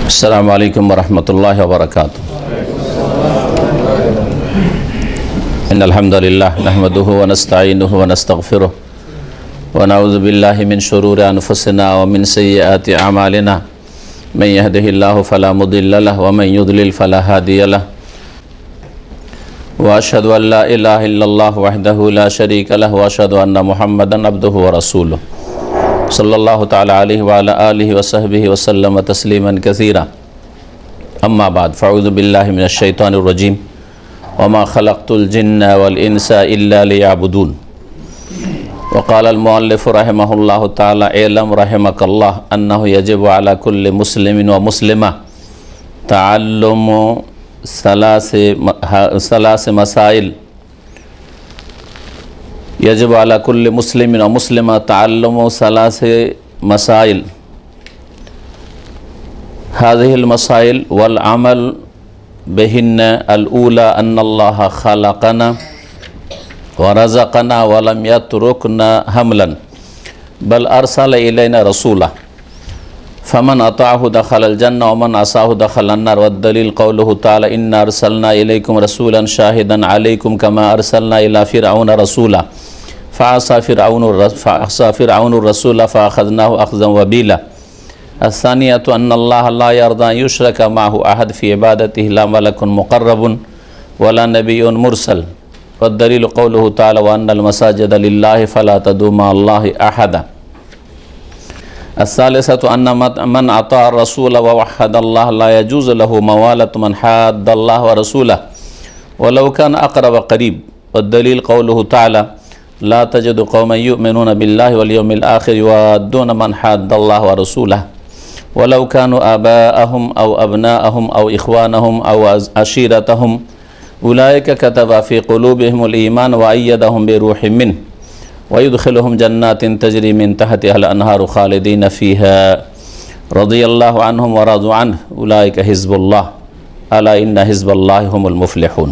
अस्सलामु अलैकुम वरहमतुल्लाहि वबरकातुहू। इन्नल हम्दुलिल्लाह नहमदुहु व नस्तईनुहु व नस्तगफिरुहु व नऊज़ु बिल्लाहि मिन शुरूरि अनफुसिना व मिन सय्यिआति अमालिना मन यहदिहिल्लाहु फला मुदिल्ल लहु व मन युद्लिल फला हादिय लहु व अशहदु अन ला इलाहा इल्लल्लाह वहदहु ला शरीका लहु व अशहदु अन्ना मुहम्मदन अब्दुहु व रसूलुहु सल्लल्लाहु तआला अलैहि व अला आलिहि व सहबिहि व सल्लम तस्लीमन कसीरा। अम्मा बाद फ़अऊज़ु बिल्लाहि मिनश शैतानिर रजीम व मा खलक़तुल जिन्ना वल इंसा इल्ला लियअबुदून। व क़ालल मुअल्लिफ़ु रहिमहुल्लाहु तआला इअलम रहिमकल्लाह अन्नहु यजिबु अला कुल्लि मुस्लिमिन व मुस्लिमा तअल्लुमु सलास मसाइल यजिब अला कुल्लि मुस्लिमिन व मुस्लिमा तअल्लुमु सलास मसाइल हाज़िहिल मसाइल वल अमल बिहिन्ना अल ऊला अन्नल्लाह खलक़ना व रज़क़ना व लम यत्रुकना हमलन बल अरसल इलैना रसूला फमन अताअहु दखलल जन्नह व मन असाहु दखलन नार वद्दलील क़ौलुहु तआला इन्ना अरसलना इलैकुम रसूलन शाहिदन अलैकुम कमा अरसलना इला फ़िरऔन रसूला फ़असा फ़िरऔनुर रसूला फ़अख़ज़नाहु अख़ज़न वबीला। अस्सानियतु अन्नल्लाह ला यर्दा युशरका माहु अहद फ़ी इबादतिहि ला मलकुन मुक़र्रबुन वला नबियुन मुरसल वद्दलीलु क़ौलुहु तआला व अन्नल मसाजिद लिल्लाहि फ़ला तदउ मअल्लाहि अहदा। अस्सालिसतु अन्न मन अता रसूल व वह्हदल्लाह ला यजूज़ु लहु मवालतु मन हाद्दल्लाह व रसूलह वलौ कान अक़रब क़रीब वद्दलील क़ौलुहु तआला ला तजिदु क़ौमन युमिनून बिल्लाहि वल यौमिल आख़िर युवाद्दून मन हाद्दल्लाह व रसूलह वलौ कानू आबाअहुम औ अबनाअहुम औ इख़वानहुम औ अशीरतहुम उलाइका कतबा फ़ी क़ुलूबिहिमुल ईमान व अय्यदहुम बिरूहिम मिन्हु व युदख़िलुहुम जन्नातिन तजरी मिन तहतिहल अन्हारु ख़ालिदीन फ़ीहा रज़ियल्लाहु अन्हुम व रज़ू अन्हु उलाइका हिज़्बुल्लाह अला इन्ना हिज़्बल्लाहि हुमुल मुफ़्लिहून।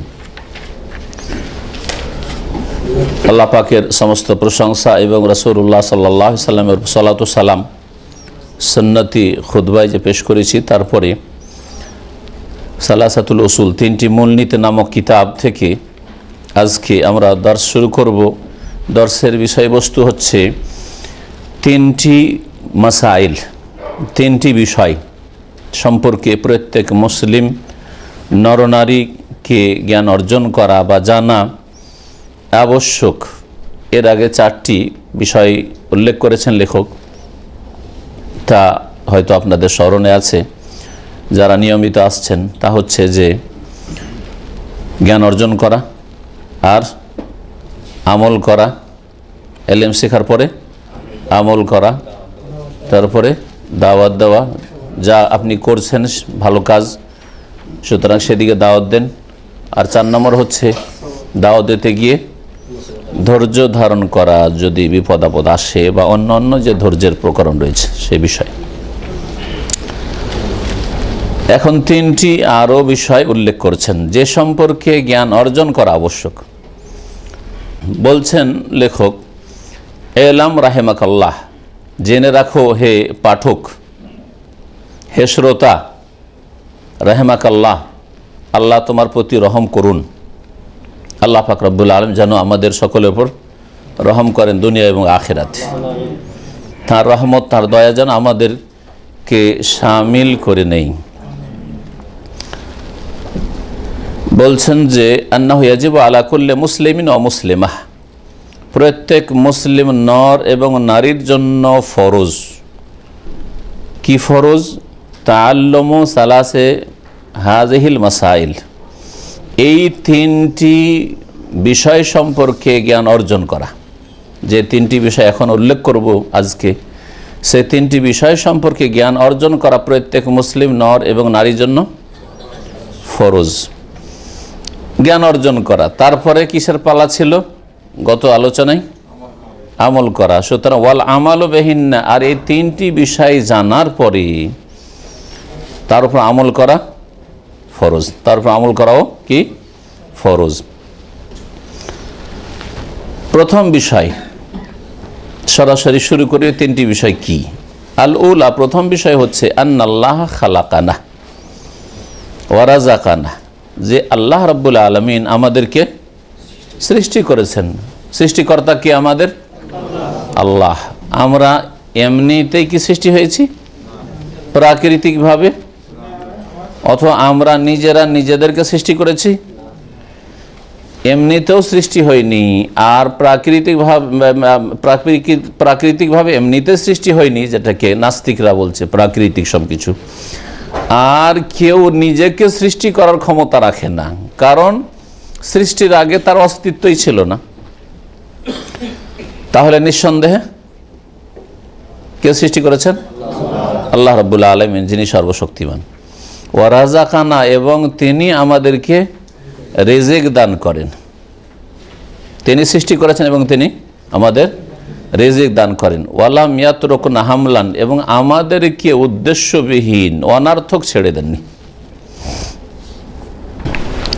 আল্লাহ পাকের সমস্ত প্রশংসা এবং রাসূলুল্লাহ সাল্লাল্লাহু আলাইহি সাল্লামের সালাতু সালাম সুন্নতি খুতবায় যে পেশ করেছি, তারপরে সালাসাতুল উসুল তিনটি মূলনীতি নামক কিতাব থেকে আজকে আমরা দর্স শুরু করব। দর্সের বিষয়বস্তু হচ্ছে তিনটি মাসাইল, তিনটি বিষয় সম্পর্কে প্রত্যেক মুসলিম নরনারীকে জ্ঞান অর্জন করা বা জানা আবশ্যক। এর আগে চারটি বিষয় উল্লেখ করেছেন লেখক, তা হয়তো আপনাদের স্মরণে আছে যারা নিয়মিত আসছেন। তা হচ্ছে যে জ্ঞান অর্জন করা আর আমল করা, এলেম শেখার পরে আমল করা, তারপরে দাওয়াত দেওয়া, যা আপনি করছেন ভালো কাজ সুতরাং সেদিকে দাওয়াত দেন। আর 4 নম্বর হচ্ছে দাওয়াত দিতে গিয়ে ধৈর্য ধারণ করা, যদি বিপদ আপদ আসে বা অন্য অন্য যে ধৈর্যের প্রকরণ রয়েছে সে বিষয়। এখন তিনটি আরও বিষয় উল্লেখ করছেন যে সম্পর্কে জ্ঞান অর্জন করা আবশ্যক। বলছেন লেখক, এলাম রাহিমাকাল্লাহ, জেনে রাখো হে পাঠক, হে শ্রোতা, রাহিমাকাল্লাহ, আল্লাহ তোমার প্রতি রহম করুন। আল্লাহ পাক রব্বুল আলামিন যেন আমাদের সকলের উপর রহম করেন দুনিয়া এবং আখিরাতে। তাঁর রহমত, তাঁর দয়া যেন আমাদেরকে শামিল করে নেই। বলছেন যে আন্নাহু ইয়াজিবু আলা কুল্লি মুসলিমিন ওয়া মুসলিমাহ, প্রত্যেক মুসলিম নর এবং নারীর জন্য ফরজ। কি ফরজ? তাআল্লুমু সালাসে হাযিহিল মাসাইল, এই তিনটি বিষয় সম্পর্কে জ্ঞান অর্জন করা। যে তিনটি বিষয় এখন উল্লেখ করব আজকে, সেই তিনটি বিষয় সম্পর্কে জ্ঞান অর্জন করা প্রত্যেক মুসলিম নর এবং নারীর জন্য ফরজ। জ্ঞান অর্জন করা, তারপরে কিসের পালা ছিল গত আলোচনায়? আমল করা। সুতরাং ওয়াল আমালু বিহিন্না, আর এই তিনটি বিষয় জানার পরে তার উপর আমল করা ফরজ, তার উপর আমল করাও কি ফরজ। প্রথম বিষয় সরাসরি শুরু করি, তিনটি বিষয় কি? আল উলা, প্রথম বিষয় হচ্ছে আন্নাল্লাহ খালাকানা, ওয়ারাজাকানা, যে আল্লাহ রাব্বুল আলামিন আমাদেরকে সৃষ্টি করেছেন। সৃষ্টিকর্তা কি আমাদের? আল্লাহ। আমরা এমনিতেই কি সৃষ্টি হয়েছি প্রাকৃতিকভাবে, অথবা আমরা নিজেরা নিজেদেরকে সৃষ্টি করেছি? এমনিতেও সৃষ্টি হয়নি, আর প্রাকৃতিকভাবে এমনিতে সৃষ্টি হয়নি, যেটাকে নাস্তিকরা বলছে প্রাকৃতিক সব কিছু। আর কেউ নিজেকে সৃষ্টি করার ক্ষমতা রাখে না, কারণ সৃষ্টির আগে তার অস্তিত্বই ছিল না। তাহলে নিঃসন্দেহে কে সৃষ্টি করেছেন? আল্লাহ রাব্বুল আলামিন, যিনি সর্বশক্তিমান। ওয়া রাযাকানা, এবং তিনি আমাদেরকে রিজিক দান করেন। তিনি সৃষ্টি করেছেন এবং তিনি আমাদের রিজিক দান করেন। ওয়ালাম ইয়াতরুকনা হামলান, এবং আমাদেরকে উদ্দেশ্যবিহীন অনার্থক ছেড়ে দেননি।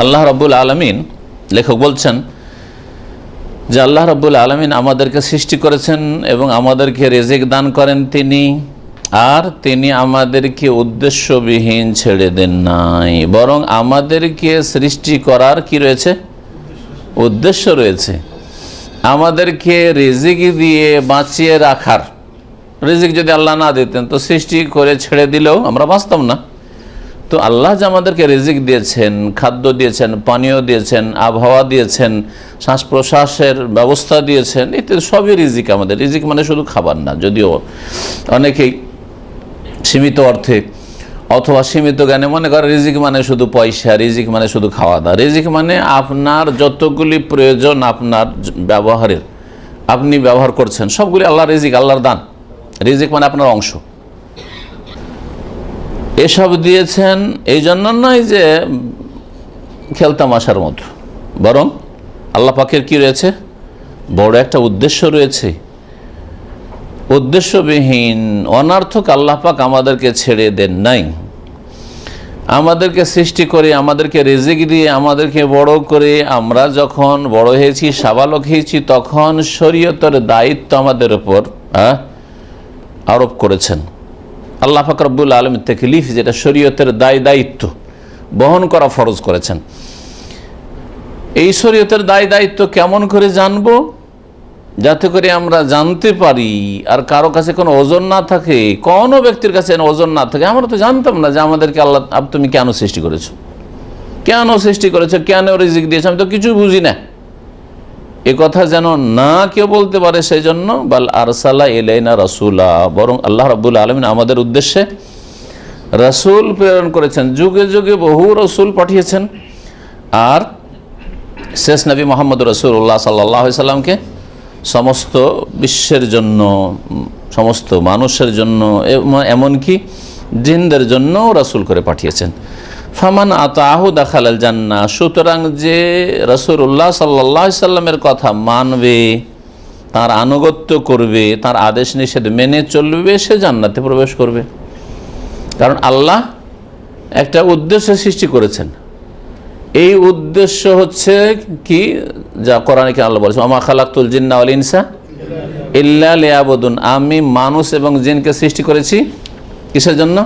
আল্লাহ রাব্বুল আলামিন, লেখক বলছেন যে আল্লাহ রাব্বুল আলামিন আমাদেরকে সৃষ্টি করেছেন এবং আমাদেরকে রিজিক দান করেন তিনি, আর তিনি আমাদেরকে উদ্দেশ্যবিহীন ছেড়ে দেন নাই, বরং আমাদেরকে সৃষ্টি করার কি রয়েছে? উদ্দেশ্য রয়েছে। আমাদেরকে রিজিক দিয়ে বাঁচিয়ে রাখার। রিজিক যদি আল্লাহ না দিতেন তো সৃষ্টি করে ছেড়ে দিলেও আমরা বাঁচতাম না। তো আল্লাহ যে আমাদেরকে রিজিক দিয়েছেন, খাদ্য দিয়েছেন, পানীয় দিয়েছেন, আবহাওয়া দিয়েছেন, শ্বাস প্রশ্বাসের ব্যবস্থা দিয়েছেন, এতে সবই রিজিক। আমাদের রিজিক মানে শুধু খাবার না, যদিও অনেকেই সীমিত অর্থে অথবা সীমিত জ্ঞানে মনে করে রিজিক মানে শুধু পয়সা, রিজিক মানে শুধু খাওয়া দাওয়া। রিজিক মানে আপনার যতগুলি প্রয়োজন আপনার ব্যবহারের, আপনি ব্যবহার করছেন, সবগুলি আল্লাহর রিজিক, আল্লাহর দান। রিজিক মানে আপনার অংশ। এসব দিয়েছেন এই জন্য নয় যে খেলতামাশার মতো, বরং আল্লাহ পাকের কি রয়েছে? বড় একটা উদ্দেশ্য রয়েছে। উদ্দেশ্যবিহীন অনার্থক আল্লাহ পাক আমাদেরকে ছেড়ে দেন নাই। আমাদেরকে সৃষ্টি করে, আমাদেরকে রিজিক দিয়ে, আমাদেরকে বড় করে আমরা যখন বড় হয়েছি, সাবালক হয়েছি, তখন শরীয়তের দায়িত্ব আমাদের উপর আরোপ করেছেন। আল্লাহ পাক রব্বুল আলামিন তাকলিফ, যেটা শরীয়তের দায়িত্ব বহন করা ফরজ করেছেন। এই শরীয়তের দায়িত্ব কেমন করে জানবো? যাতে করে আমরা জানতে পারি আর কারো কাছে কোনো ওজন না থাকে, কোনো ব্যক্তির কাছে ওজন না থাকে। আমরা তো জানতাম না যে আমাদেরকে আল্লাহ তুমি কেন সৃষ্টি করেছো, কেন সৃষ্টি করেছো, কেন রিজিক দিয়েছো, আমি তো কিছু বুঝি না। এ কথা যেন না কেউ বলতে পারে, সেই জন্য বাল আরসালা ইলাইনা রাসূলা, বরং আল্লাহ রাব্বুল আলামিন আমাদের উদ্দেশ্যে রাসূল প্রেরণ করেছেন। যুগে যুগে বহু রাসূল পাঠিয়েছেন, আর শেষ নবী মুহাম্মদ রাসূলুল্লাহ সাল্লাল্লাহু আলাইহি সাল্লামকে সমস্ত বিশ্বের জন্য, সমস্ত মানুষের জন্য, এমনকি জিনদের জন্য রাসূল করে পাঠিয়েছেন। ফামান আতাহু দাখালাল জান্নাহ, সুতরাং যে রাসূলুল্লাহ সাল্লাল্লাহু আলাইহি সাল্লামের কথা মানবে, তার আনুগত্য করবে, তার আদেশ নিষেধ মেনে চলবে, সে জান্নাতে প্রবেশ করবে। কারণ আল্লাহ একটা উদ্দেশ্য সৃষ্টি করেছেন। এই উদ্দেশ্য হচ্ছে কি, যা কোরআনে কি আল্লাহ বলেছেন, ওমা খালাকতুল জিন্না ওয়াল ইনসা ইল্লা লিয়াবুদুন, আমি মানুষ এবং জিনকে সৃষ্টি করেছি কিসের জন্য?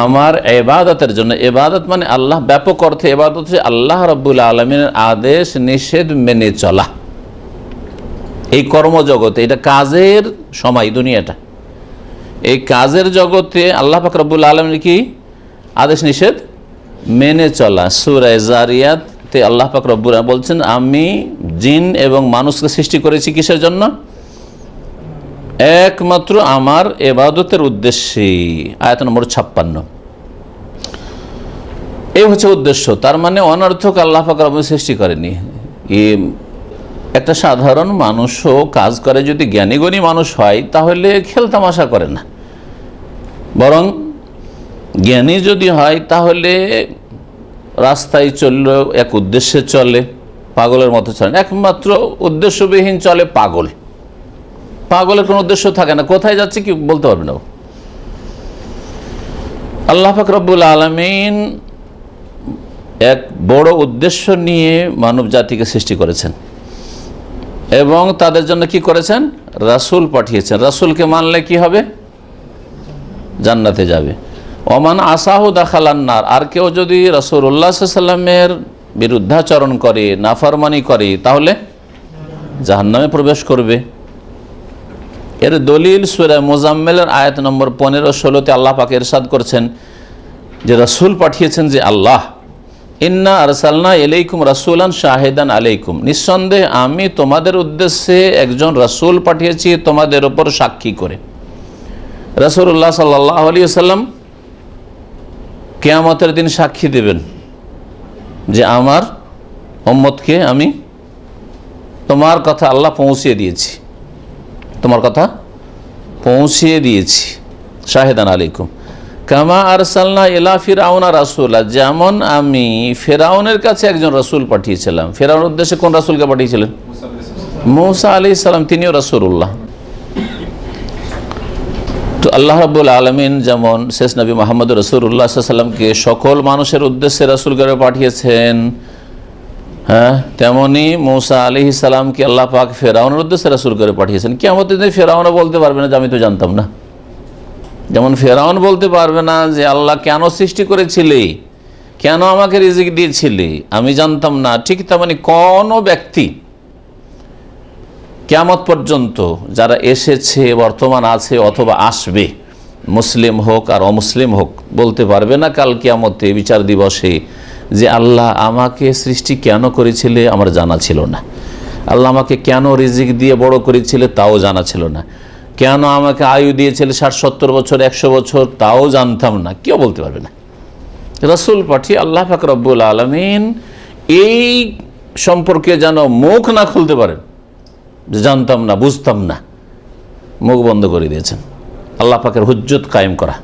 আমার ইবাদতের জন্য। ইবাদত মানে আল্লাহ, ব্যাপক অর্থে ইবাদত হচ্ছে আল্লাহ রাব্বুল আলামিনের আদেশ নিষেধ মেনে চলা। এই কর্মজগতে, এটা কাজের সময়, দুনিয়াটা, এই কাজের জগতে আল্লাহ পাক রব্বুল আলামিন কি আদেশ নিষেধ মেনে চলা। সূরা জারিয়াতে আল্লাহ পাক রব্বুল আলামিন বলছেন, আমি জিন এবং মানুষকে সৃষ্টি করেছি কিসের জন্য? একমাত্র আমার ইবাদতের উদ্দেশ্যে। আয়াত নম্বর 56। এই হচ্ছে উদ্দেশ্য। তার মানে অনর্থক আল্লাহ পাক রব্বুল সৃষ্টি করেনি। একটা সাধারণ মানুষও কাজ করে, যদি জ্ঞানী গুণী মানুষ হয় তাহলে খেলতামাশা করে না, বরং জ্ঞানী যদি হয় তাহলে রাস্তায় চললে এক উদ্দেশ্যে চলে, পাগলের মতো চলে। একমাত্র উদ্দেশ্যবিহীন চলে পাগল। পাগলের কোনো উদ্দেশ্য থাকে না, কোথায় যাচ্ছে কি বলতে পারবে না। আল্লাহ পাক রব্বুল আলামিন এক বড় উদ্দেশ্য নিয়ে মানব জাতিকে সৃষ্টি করেছেন এবং তাদের জন্য কি করেছেন? রাসূল পাঠিয়েছেন। রাসূলকে মানলে কি হবে? জান্নাতে যাবে। ওমান আসাহু দাখালান্নার, আর কেউ যদি রাসূলুল্লাহ সাল্লাল্লাহু আলাইহি ওয়াসাল্লামের বিরুদ্ধাচরণ করে, নাফরমানি করে, তাহলে জাহান্নামে প্রবেশ করবে। এর দলিল সূরা মুজাম্মিলের আয়াত নম্বর 15-16-তে আল্লাহ পাক ইরশাদ করছেন যে রাসূল পাঠিয়েছেন যে আল্লাহ, ইন্না আরসালনা ইলাইকুম রাসূলান শাহিদান আলাইকুম, নিঃসন্দেহে আমি তোমাদের উদ্দেশ্যে একজন রাসূল পাঠিয়েছি তোমাদের উপর সাক্ষী করে। রাসূলুল্লাহ সাল্লাল্লাহু আলাইহি ওয়াসাল্লাম কিয়ামতের দিন সাক্ষী দেবেন যে আমার উম্মতকে আমি তোমার কথা আল্লাহ পৌঁছিয়ে দিয়েছি, তোমার কথা পৌঁছিয়ে দিয়েছি। শাহিদান আলাইকুম কামা আরসালনা ইলা ফিরআউনা রাসূলা, যেমন আমি ফিরআউনের কাছে একজন রাসূল পাঠিয়েছিলাম। ফিরআউনের উদ্দেশ্যে কোন রাসূলকে পাঠিয়েছিলেন? মূসা আলাইহিস সালাম, তিনিও রাসূলুল্লাহ। তো আল্লাহ রাব্বুল আলামিন যেমন শেষ নবী মুহাম্মদ রাসূলুল্লাহ সাল্লাল্লাহু আলাইহি ওয়াসাল্লামকে সকল মানুষের উদ্দেশ্যে রাসূল করে পাঠিয়েছেন, হ্যাঁ, তেমনি মূসা আলাইহিস সালামকে আল্লাহ পাক ফিরআউনের উদ্দেশ্যে রাসূল করে পাঠিয়েছেন। কিয়ামতের দিনে ফিরআউনও বলতে পারবে না যে আমি তো জানতাম না। যেমন ফিরআউন বলতে পারবে না যে আল্লাহ কেন সৃষ্টি করেছিলে, কেন আমাকে রিজিক দিয়েছিলে, আমি জানতাম না। ঠিক তেমনি কোনো ব্যক্তি কিয়ামত পর্যন্ত যারা এসেছে, বর্তমান আছে অথবা আসবে, মুসলিম হোক আর অমুসলিম হোক, বলতে পারবে না কাল কিয়ামতে বিচার দিবসে যে আল্লাহ আমাকে সৃষ্টি কেন করেছিলে আমার জানা ছিল না, আল্লাহ আমাকে কেন রিজিক দিয়ে বড় করেছিলে তাও জানা ছিল না, কেন আমাকে আয়ু দিয়েছিলে 60-70 বছর 100 বছর তাও জানতাম না, কেউ বলতে পারবে না। রাসূল পাঠিয়ে আল্লাহ পাক রব্বুল আলামিন এই সম্পর্কে যেন মুখ না খুলতে পারেন যে জানতাম না, বুঝতাম না, মুখ বন্ধ করে দিয়েছেন। আল্লাহ পাকের হুজ্জত কায়েম করা,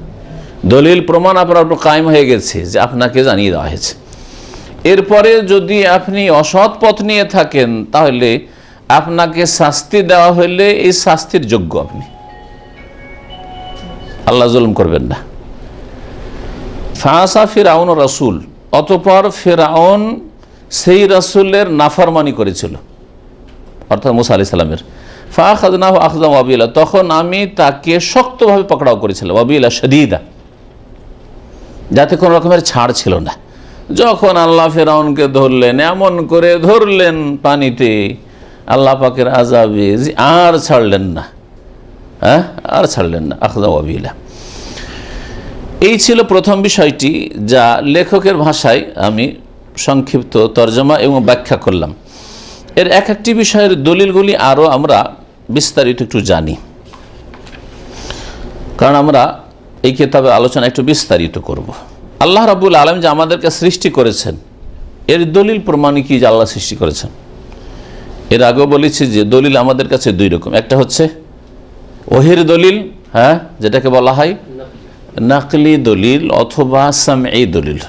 দলিল প্রমাণ আপনার কায়েম হয়ে গেছে যে আপনাকে জানিয়ে দেওয়া হয়েছে। এরপরে যদি আপনি অসৎ পথ নিয়ে থাকেন তাহলে আপনাকে শাস্তি দেওয়া হইলে এই শাস্তির যোগ্য আপনি। আল্লাহ জুলুম করবেন না। ফাসা ফিরআউন রাসূল, অতঃপর ফিরআউন সেই রাসূলের নাফরমানি করেছিল, অর্থাৎ মূসা আলাইহিস সালামের। ফাআখাযনাহু আখযাম ওয়াবিলা, তখন আমি তাকে শক্তভাবে পকড়াও করেছিলাম, ওয়াবিলা শাদীদা, যাতে কোনো রকমের ছাড় ছিল না। যখন আল্লাহ ফিরআউনকে ধরলেন, এমন করে ধরলেন পানিতে আল্লাহ পাকের আযাবে, আর ছাড়লেন না, হ্যাঁ, আর ছাড়লেন না। আখযাম ওয়াবিলা, এই ছিল প্রথম বিষয়টি যা লেখকের ভাষায় আমি সংক্ষিপ্ত তর্জমা এবং ব্যাখ্যা করলাম। এর এক একটি বিষয়ের দলিলগুলি আরও আমরা বিস্তারিত একটু জানি, কারণ আমরা এই কিতাবে আলোচনা একটু বিস্তারিত করব। আল্লাহ রাব্বুল আলামিন যে আমাদেরকে সৃষ্টি করেছেন এর দলিল প্রমাণ কি যে আল্লাহ সৃষ্টি করেছেন। এর আগেও বলেছি যে দলিল আমাদের কাছে দুই রকম, একটা হচ্ছে ওহির দলিল, হ্যাঁ, যেটাকে বলা হয় নাকলি দলিল অথবা সামঈ দলিল,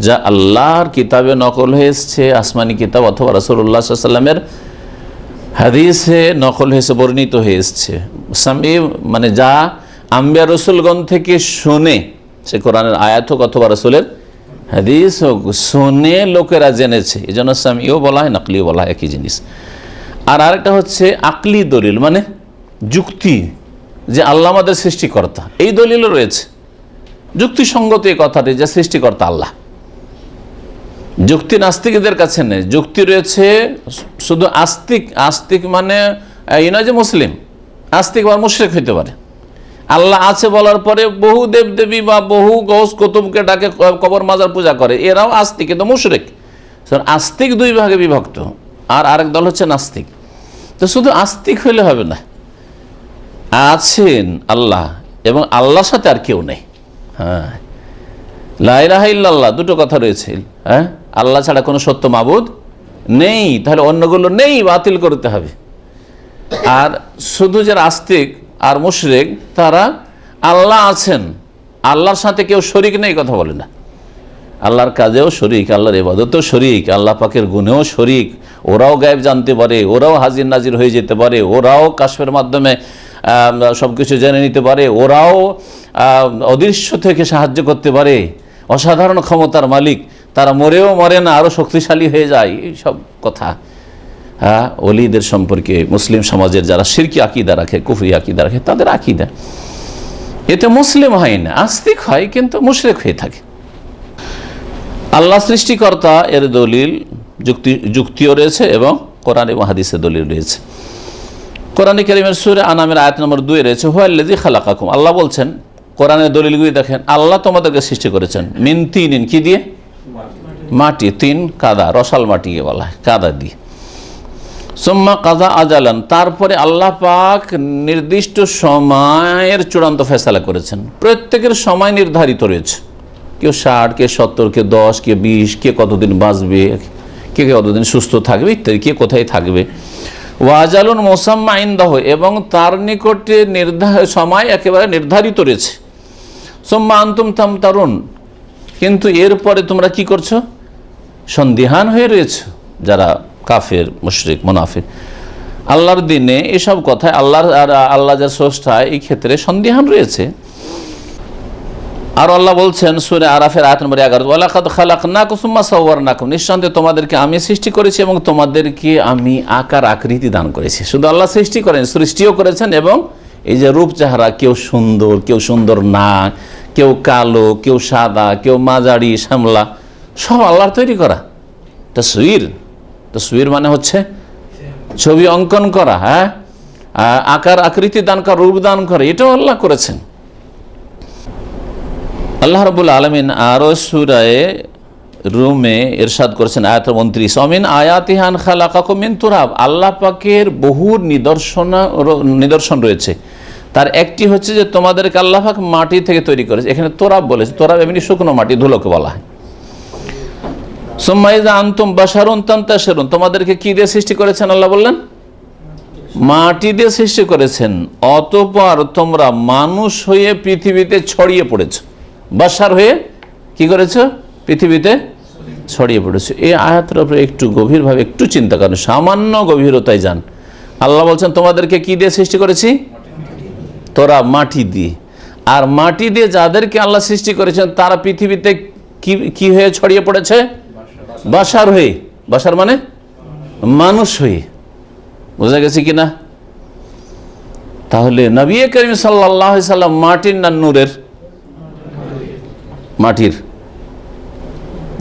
যা আল্লাহর কিতাবে নকল হয়ে এসছে, আসমানি কিতাব অথবা রাসূলুল্লাহ সাল্লাল্লাহু আলাইহি ওয়াসাল্লামের হাদিসে নকল হয়েছে, বর্ণিত হয়ে এসছে। সামঈ মানে যা আম্বিয়া রসুলগণ থেকে শুনে, সে কোরআনের আয়াত হোক অথবা রাসূলের হাদিস হোক, শুনে লোকেরা জেনেছে, এই জন্য সামঈও বলা হয়, নাকলিও বলা হয়, একই জিনিস। আর আরেকটা হচ্ছে আকলি দলিল, মানে যুক্তি, যে আল্লাহ আমাদের সৃষ্টিকর্তা, এই দলিলও রয়েছে। যুক্তিসঙ্গত এই কথাটি যে সৃষ্টিকর্তা আল্লাহ, যুক্তি নাস্তিকদের কাছে নেই, যুক্তি রয়েছে শুধু আস্তিক। আস্তিক মানে এই নয় যে মুসলিম, আস্তিক বা মুশরিক হইতে পারে। আল্লাহ আছে বলার পরে বহু দেবদেবী বা বহু গৌস কুতুবকে ডাকে কবর মাজার পূজা করে, এরাও আস্তিক, কিন্তু মুশরিক। আস্তিক দুই ভাগে বিভক্ত, আর আরেক দল হচ্ছে নাস্তিক। তো শুধু আস্তিক হইলে হবে না, আছেন আল্লাহ এবং আল্লাহর সাথে আর কেউ নেই। হ্যাঁ, লা ইলাহা ইল্লাল্লাহ, দুটো কথা রয়েছে। হ্যাঁ, আল্লাহ ছাড়া কোনো সত্য মাবুদ নেই, তাহলে অন্যগুলো নেই, বাতিল করতে হবে। আর শুধু যারা আস্তিক আর মুশরিক, তারা আল্লাহ আছেন, আল্লাহর সাথে কেউ শরীক নেই কথা বলে না। আল্লাহর কাজেও শরীক, আল্লাহর ইবাদতেও শরীক, আল্লাহ পাকের গুণেও শরীক। ওরাও গায়েব জানতে পারে, ওরাও হাজির নাজির হয়ে যেতে পারে, ওরাও কাশফের মাধ্যমে সব কিছু জেনে নিতে পারে, ওরাও অদৃশ্য থেকে সাহায্য করতে পারে, অসাধারণ ক্ষমতার মালিক, তারা মরেও মরে না, আরও শক্তিশালী হয়ে যায়। এই সব কথা হ্যাঁ ওলিদের সম্পর্কে মুসলিম সমাজের যারা শিরকি আকিদা রাখে, কুফরি আকিদা রাখে, তাদের আকিদা। এতে মুসলিম হয় না, আস্তিক হয় কিন্তু মুশরিক হয়ে থাকে। আল্লাহ সৃষ্টিকর্তা এর দলিল যুক্তিও রয়েছে এবং কোরআন এবং হাদিসের দলিল রয়েছে। কোরআনে কারীমের সূরা আনামের আয়াত নম্বর 2 রয়েছে হুয়াল্লাযী খালাকাকুম। আল্লাহ বলছেন, কোরআনের দলিলগুলি দেখেন, আল্লাহ তোমাদেরকে সৃষ্টি করেছেন মিন তিনিন, কি দিয়ে? মাটি। তিন কাদা, রসাল মাটিকে বলা হয়, কাদা দিয়ে। সুম্মা কাযা আজালান, তারপরে আল্লাহ পাক নির্দিষ্ট সময়ের চূড়ান্ত ফয়সালা করেছেন। প্রত্যেকের সময় নির্ধারিত রয়েছে, কেউ 60, কে 70, কে 10, কে 20, কে কতদিন বাঁচবে, কে কতদিন সুস্থ থাকবে ইত্যাদি, কে কোথায় থাকবে। ওয়াজালুন মুসাম্মা ইনদাহু, এবং তার নিকটে সময় একেবারে নির্ধারিত রয়েছে। সুম্মা আনতুম তামতারুন, কিন্তু এরপরে তোমরা কি করছো? সন্দিহান হয়ে রয়েছে। যারা কাফের, মুশরিক, মুনাফিক, আল্লাহর দিনে এসব কথায় আল্লাহ যার স্রষ্টা, এই ক্ষেত্রে সন্দিহান রয়েছে। আর আল্লাহ বলছেন সূরা আরাফের আয়াত নম্বর 11, ওয়ালাকাদ খালাকনাকুম সুম্মা সাওয়ারনাকুম, নিঃসন্দেহে তোমাদেরকে আমি সৃষ্টি করেছি এবং তোমাদেরকে আমি আকার আকৃতি দান করেছি। শুধু আল্লাহ সৃষ্টি করেন, সৃষ্টিও করেছেন। এবং এই যে রূপ চেহারা, কেউ সুন্দর, কেউ সুন্দর নাক, কেউ কালো, কেউ সাদা, কেউ মাঝারি শ্যামলা, সব আল্লাহর তৈরি করা। তাসওয়ীর মানে হচ্ছে ছবি অঙ্কন করা, হ্যাঁ, আকার আকৃতি দান করা, রূপ দান করা, এটাও আল্লাহ করেছেন। আল্লাহ রাব্বুল আলামিন আরো সূরা রুমে ইরশাদ করেছেন আয়াত 29, অমিন আয়াতিহান খালাকাকুম মিন তুরাব, আল্লাহ পাকের বহু নিদর্শন রয়েছে। তার একটি হচ্ছে যে তোমাদেরকে আল্লাহ পাক মাটি থেকে তৈরি করেছে। এখানে তোরাব বলেছে, তোরাব এমনি শুকনো মাটি, ধুলোকে বলা হয়। সুম্মা ইযা আনতুম বাশারুন তানতাশিরুন, তোমাদেরকে কি দিয়ে সৃষ্টি করেছেন? আল্লাহ বললেন মাটি দিয়ে সৃষ্টি করেছেন, অতঃপর তোমরা মানুষ হয়ে পৃথিবীতে ছড়িয়ে পড়েছো। বাশার হয়ে কি করেছো? পৃথিবীতে ছড়িয়ে পড়েছো। এই আয়াতের উপরে একটু গভীরভাবে একটু চিন্তা করেন, সামান্য গভীরতায় যান। আল্লাহ বলছেন তোমাদেরকে কি দিয়ে সৃষ্টি করেছি? তোরা মাটি দিয়ে। আর মাটি দিয়ে যাদেরকে আল্লাহ সৃষ্টি করেছেন তারা পৃথিবীতে কি হয়ে ছড়িয়ে পড়েছে? বাশার হয়ে। বাশার মানে মানুষ হয়ে। বোঝা গেছে কিনা? তাহলে নবী করিম সাল্লাল্লাহু আলাইহি সাল্লাম মাটির না নূরের? মাটির।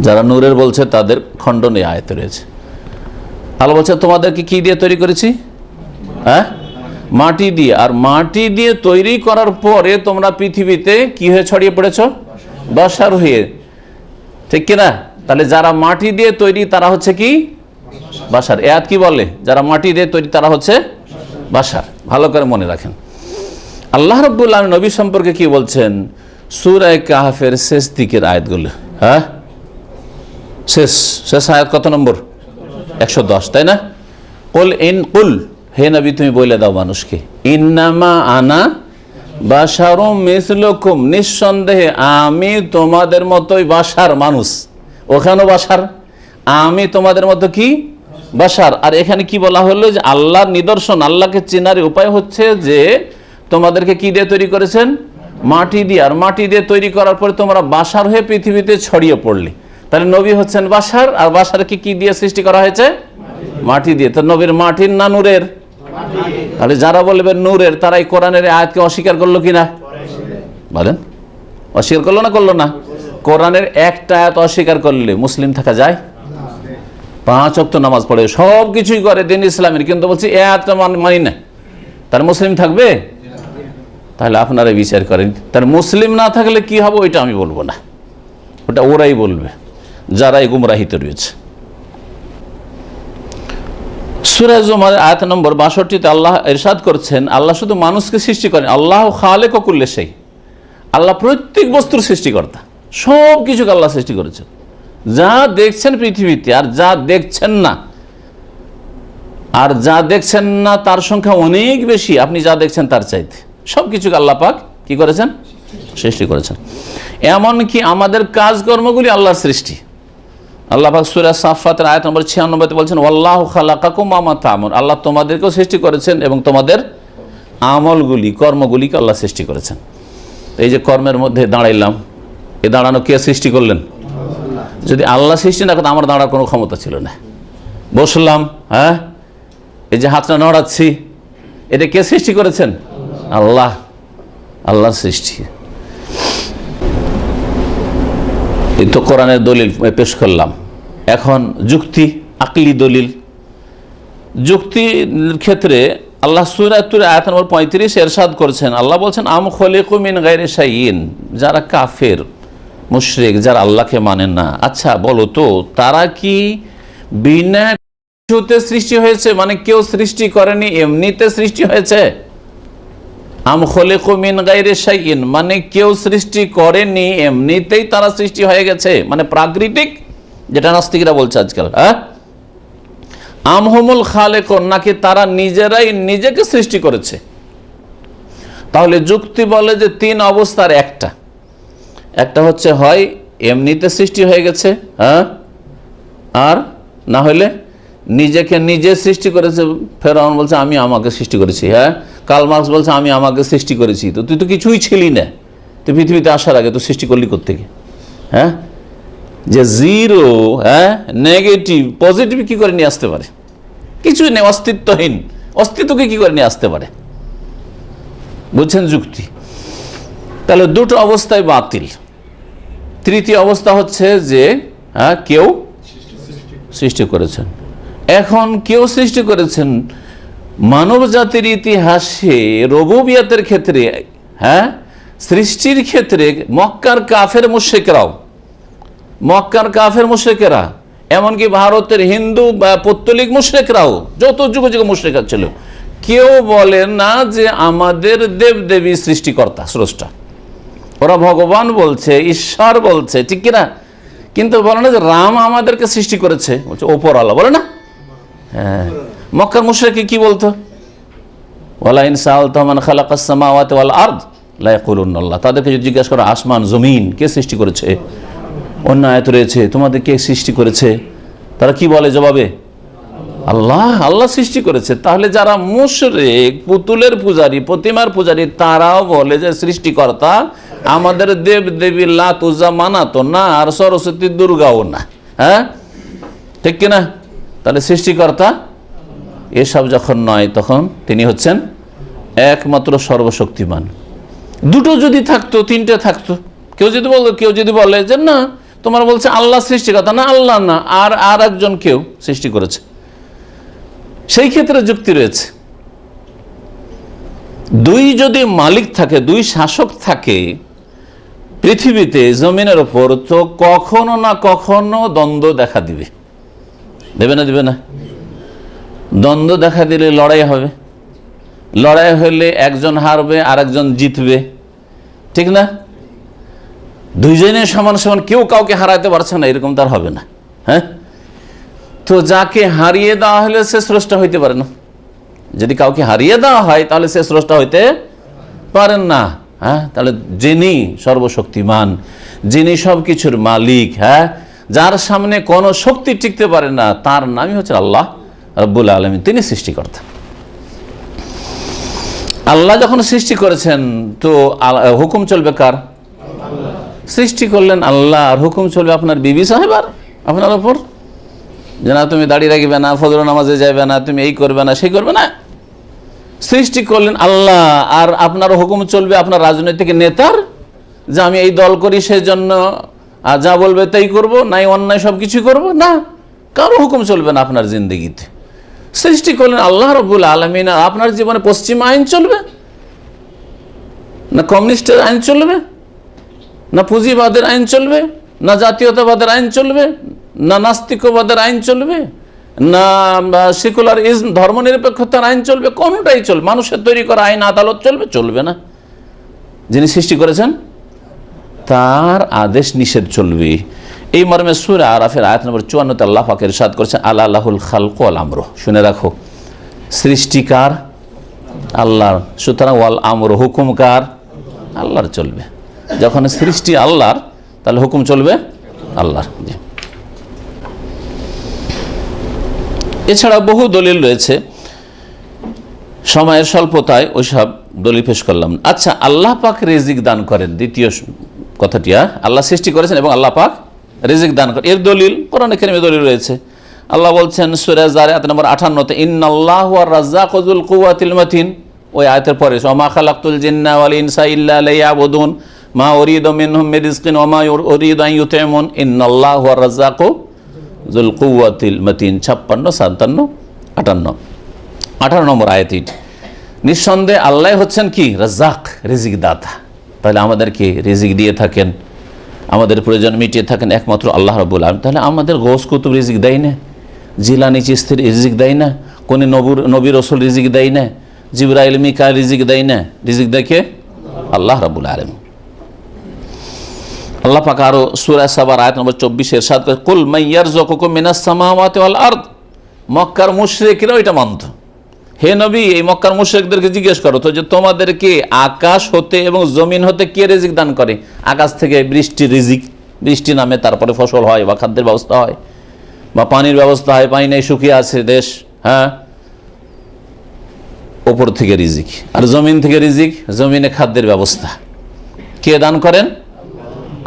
যারা নূরের বলছে তাদের খণ্ডনে আয়াতে রয়েছে। আল্লাহ বলছে তোমাদেরকে কি দিয়ে তৈরি করেছি? হ্যাঁ, মাটি দিয়ে। আর মাটি দিয়ে তৈরি করার পরে তোমরা পৃথিবীতে কি হয়ে ছড়িয়ে পড়েছো? বাশার হয়ে। ঠিক কিনা? তাহলে যারা মাটি দিয়ে তৈরি তারা হচ্ছে কি? বাশার। আয়াত কি বলে? যারা মাটি দিয়ে তৈরি তারা হচ্ছে বাশার। ভালো করে মনে রাখেন। আল্লাহ রাব্বুল আলামিন নবী সম্পর্কে কি বলছেন? সূরা কাহফের শেষ দিকের আয়াতগুলো, হ্যাঁ, শেষ আয়াত কত নম্বর? 110, তাই না? কুল, হে নবী তুমি বলে দাও মানুষকে, ইন্নামা আনা বাশারুম মিসলুকুম, নিঃসন্দেহে আমি তোমাদের মতোই বাশার, মানুষ। ওখানেও বাশার, আমি তোমাদের মতো কি? বাশার। আর এখানে কি বলা হলো? যে আল্লাহর নিদর্শন, আল্লাহকে চেনার উপায় হচ্ছে যে তোমাদেরকে কি দিয়ে তৈরি করেছেন? মাটি দিয়ে। আর মাটি দিয়ে তৈরি করার পরে তোমরা বাশার হয়ে পৃথিবীতে ছড়িয়ে পড়লে। তাহলে নবী হচ্ছেন বাশার, আর বাশারকে কি দিয়ে সৃষ্টি করা হয়েছে? মাটি দিয়ে। তো নবীর মাটির না নূরের? তাহলে যারা বলবেন নূরের তারা এই কোরআনের আয়াতকে অস্বীকার করলো কিনা? বলেন, অস্বীকার করলো না করলো না? কোরআনের একটা আয়াত অস্বীকার করলে মুসলিম থাকা যায়? 5 ওয়াক্ত নামাজ পড়ে, সব কিছুই করে দিন ইসলামের, কিন্তু বলছি এই আয়াতটা মানি না, তার মুসলিম থাকবে? তাহলে আপনারা বিচার করেন। তার মুসলিম না থাকলে কি হবে ওইটা আমি বলবো না, ওটা ওরাই বলবে যারা এই গুমরাহিতে রয়েছে। সূরা জুমার আয়াত নম্বর 62-তে আল্লাহ ইরশাদ করছেন, আল্লাহ শুধু মানুষকে সৃষ্টি করেন, আল্লাহ খালিকু কুল্লি শাই, আল্লাহ প্রত্যেক বস্তুর সৃষ্টিকর্তা, সব কিছুকে আল্লাহ সৃষ্টি করেছেন। যা দেখছেন পৃথিবীতে আর যা দেখছেন না, আর যা দেখছেন না তার সংখ্যা অনেক বেশি আপনি যা দেখছেন তার চাইতে। সব কিছুকে আল্লাহ পাক কি করেছেন? সৃষ্টি করেছেন। এমনকি আমাদের কাজকর্মগুলি আল্লাহর সৃষ্টি। আল্লাহ পাক সূরা সাফফাতের আয়াত নম্বর 96-তে বলছেন, ওয়াল্লাহু খালাকাকুম ওয়া মা তা'মালুন, আল্লাহ তোমাদেরকেও সৃষ্টি করেছেন এবং তোমাদের আমলগুলি, কর্মগুলিকে আল্লাহ সৃষ্টি করেছেন। এই যে কর্মের মধ্যে দাঁড়াইলাম, এ দাঁড়ানো কে সৃষ্টি করলেন? যদি আল্লাহ সৃষ্টি না করতেন আমার দাঁড়ার কোনো ক্ষমতা ছিল না। বসলাম, হ্যাঁ, এই যে হাতটা নড়াচ্ছি, এটা কে সৃষ্টি করেছেন? আল্লাহ। আল্লাহর সৃষ্টি। এই তো কোরআনের দলিল পেশ করলাম। এখন যুক্তি, আকলি দলিল। যুক্তির ক্ষেত্রে আল্লাহ সূরা তুর আয়াত নম্বর 35 ইরশাদ করেছেন, আল্লাহ বলছেন আম খলিকু মিন গায়রি শাইইন, যারা কাফের মুশরিক, যারা আল্লাহকে মানে না, আচ্ছা বলো তো তারা কি বিনা কিছুতে সৃষ্টি হয়েছে? মানে কেউ সৃষ্টি করেনি, এমনিতে সৃষ্টি হয়েছে? আম খলিকু মিন গায়রি শাইইন মানে কেউ সৃষ্টি করেনি, এমনিতেই তারা সৃষ্টি হয়ে গেছে, মানে প্রাকৃতিক, যেটা নাস্তিকরা বলছে আজকাল। হ্যাঁ, আম হুমুল খালেকুন, নাকি তারা নিজেরাই নিজেকে সৃষ্টি করেছে? তাহলে যুক্তি বলে যে তিন অবস্থার একটা হচ্ছে হয় এমনিতে সৃষ্টি হয়ে গেছে, হ্যাঁ, আর না হলে নিজেকে নিজে সৃষ্টি করেছে। ফেরাউন বলছে আমি আমাকে সৃষ্টি করেছি, হ্যাঁ। কার্ল মার্কস বলছে আমি আমাকে সৃষ্টি করেছি। তো তুই তো কিছুই ছিলি না, তুই পৃথিবীতে আসার আগে তো সৃষ্টি করলি কোত্থেকে? হ্যাঁ, যে জিরো, হ্যাঁ, নেগেটিভ পজিটিভ কি করে নিয়ে আসতে পারে? কিছুই নেই, অস্তিত্বহীন অস্তিত্বকে কি করে নিয়ে আসতে পারে? বুঝছেন যুক্তি? তাহলে দুটো অবস্থায় বাতিল। তৃতীয় অবস্থা হচ্ছে যে হ্যাঁ কেউ সৃষ্টি করেছেন। এখন কেউ সৃষ্টি করেছেন, মানব জাতির ইতিহাসে রুবুবিয়তের ক্ষেত্রে, হ্যাঁ, সৃষ্টির ক্ষেত্রে মক্কার কাফের মুশরিকেরা, এমনকি ভারতের হিন্দু বা পৌত্তলিক মুশরিকরাও, যত যুগ যুগ মুশরিক ছিল, কেউ বলে না যে আমাদের দেবদেবী সৃষ্টিকর্তা স্রষ্টা। ওরা ভগবান বলছে, ঈশ্বর বলছে, ঠিক কিনা? কিন্তু বলে না যে রাম আমাদেরকে সৃষ্টি করেছে, বলছে ওপর আল্লাহ, বলে না? হ্যাঁ, মক্কার মুশরিক কি বলতো? ওয়ালা ইন সাআলতাহুম মান খালাকাস সামাওয়াতি ওয়াল আরদ লা ইয়াকুলুন আল্লাহ। তাদেরকে যদি জিজ্ঞাসা করো আসমান জমিন কে সৃষ্টি করেছে, অন্য আয়াত রয়েছে তোমাদের কে সৃষ্টি করেছে, তারা কি বলে জবাবে? আল্লাহ, আল্লাহ সৃষ্টি করেছে। তাহলে যারা মুশরিক, পুতুলের পূজারী, প্রতিমার পূজারী, তারাও বলে যে সৃষ্টিকর্তা আমাদের দেব দেবী লাত উজ্জা মানাতো না, আর সরস্বতী দুর্গাও না। হ্যাঁ, ঠিক কিনা? তাহলে সৃষ্টিকর্তা এসব যখন নয়, তখন তিনি হচ্ছেন একমাত্র সর্বশক্তিমান। দুটো যদি থাকতো, তিনটে থাকতো, কেউ যদি বলে যে না তোমার বলছে আল্লাহ সৃষ্টিকর্তা, না আল্লাহ না, আর একজন কেউ সৃষ্টি করেছে, সেই ক্ষেত্রে যুক্তি রয়েছে। দুই যদি মালিক থাকে, দুই শাসক থাকে পৃথিবীতে, জমিনের ওপর, তো কখনো না কখনো দ্বন্দ্ব দেখা দিবে না? দ্বন্দ্ব দেখা দিলে লড়াই হবে, লড়াই হলে একজন হারবে আর একজন জিতবে, ঠিক না? দুইজনে সমান সমান, কেউ কাউকে হারাতে পারছে না, এরকম তার হবে না। হ্যাঁ, তো যাকে হারিয়ে দেওয়া হলে সে স্রষ্টা হইতে পারে না। যদি কাউকে হারিয়ে দেওয়া হয় তাহলে সে স্রষ্টা হইতে পারেন না। হ্যাঁ, তাহলে যিনি সর্বশক্তিমান, যিনি সবকিছুর মালিক, হ্যাঁ, যার সামনে কোনো শক্তি টিকতে পারে না, তার নামই হচ্ছে আল্লাহ রাব্বুল আলামিন, তিনি সৃষ্টিকর্তা। আল্লাহ যখন সৃষ্টি করেছেন তো হুকুম চলবে কার? সৃষ্টি করলেন আল্লাহ, আর হুকুম চলবে আপনার বিবি সাহেবার আপনার ওপর, যে না তুমি দাড়ি রাখবে না, ফজর নামাজে যাবে না, তুমি এই করবে না, সেই করবে না। সৃষ্টি করলেন আল্লাহ, আর আপনার হুকুম চলবে আপনার রাজনৈতিক নেতার, যে আমি এই দল করি সেই জন্য যা বলবে তাই করব, নাই অন্যায় সব কিছু করবো না, কারো হুকুম চলবে না আপনার জিন্দগিতে। সৃষ্টি করলেন আল্লাহ রাব্বুল আলামিন, আর আপনার জীবনে পশ্চিমা আইন চলবে না, কমিউনিস্টের আইন চলবে না, পুঁজিবাদের আইন চলবে না, জাতীয়তাবাদের আইন চলবে না, নাস্তিকবাদের আইন চলবে না, সেকুলারিজম ধর্মনিরপেক্ষতার আইন চলবে, কোনটাই চলবে? মানুষের তৈরি করা আইন আদালত চলবে না। যিনি সৃষ্টি করেছেন তার আদেশ নিষেধ চলবে। এই মর্মে সূরা আরাফের আয়াত নম্বর 54 আল্লাহ পাক ইরশাদ করেছেন আলা লাহুল খালকু ওয়াল আমরু। শুনে রাখো, সৃষ্টিকার আল্লাহর, সুতরাং ওয়াল আমরু, হুকুমকার আল্লাহর চলবে। যখন সৃষ্টি আল্লাহর, তাহলে হুকুম চলবে আল্লাহর। এছাড়া বহু দলিল রয়েছে, সময়ের স্বল্পতায় ওইসব দলিল পেশ করলাম। আচ্ছা, আল্লাহ পাক রিজিক দান করেন, দ্বিতীয় কথাটি, আল্লাহ সৃষ্টি করেছেন এবং আল্লাহ পাক রিজিক দান করেন, এর দলিল কোরআনে কারিমে দলিল রয়েছে। আল্লাহ বলছেন সূরা যারিয়াত নম্বর 58-তে, ইন্নাল্লাহু আর রাজ্জাকু যুল কুওয়াতিল মাতিন, ওই আয়াতের পরে ওমা খালাকতুল জিন্না ওয়াল ইনসা ইল্লা লিয়াবুদুন মা উরিদু মিনহুম মিন রিজকিন ওয়া মা উরিদু আন ইউতিমুন ইন্নাল্লাহু হুয়ার রাজ্জাকু যুল কুওয়াতিল মাতিন। 56, 57, 58, 18 নম্বর আয়াত। নিঃসন্দেহে আল্লাহ হচ্ছেন কি? রাজ্জাক, রিজিক দাতা। তাহলে আমাদেরকে রিজিক দিয়ে থাকেন, আমাদের প্রয়োজন মিটিয়ে থাকেন একমাত্র আল্লাহ রাব্বুল আলামিন। তাহলে আমাদের গৌস কুতুব রিজিক দেয় না, জিলানি চিশতি রিজিক দেয় না, কোন নবী রাসূল রিজিক দেয় না, জিবরাইল মিকাইল রিজিক দেয় না, রিজিক দেয় কে? আল্লাহ রাব্বুল আলামিন। আল্লাহ পাক আরো সূরা সাবার আয়াত নম্বর 24 ইরশাদ করে, কুল মান ইয়ারযুকুকুম মিনাস সামাওয়াতি ওয়াল আরদ। মক্কার মুশরিকরা এটা মানত। হে নবী, এই মক্কার মুশরিকদেরকে জিজ্ঞেস করো তো যে তোমাদেরকে আকাশ হতে এবং জমিন হতে কে রিজিক দান করে? আকাশ থেকে বৃষ্টি রিজিক, বৃষ্টি নামে তারপরে ফসল হয় বা খাদ্যের ব্যবস্থা হয় বা পানির ব্যবস্থা হয়, পানি নেই শুকিয়ে আছে দেশ, হ্যাঁ, ওপর থেকে রিজিক। আর জমিন থেকে রিজিক, জমিনে খাদ্যের ব্যবস্থা কে দান করেন?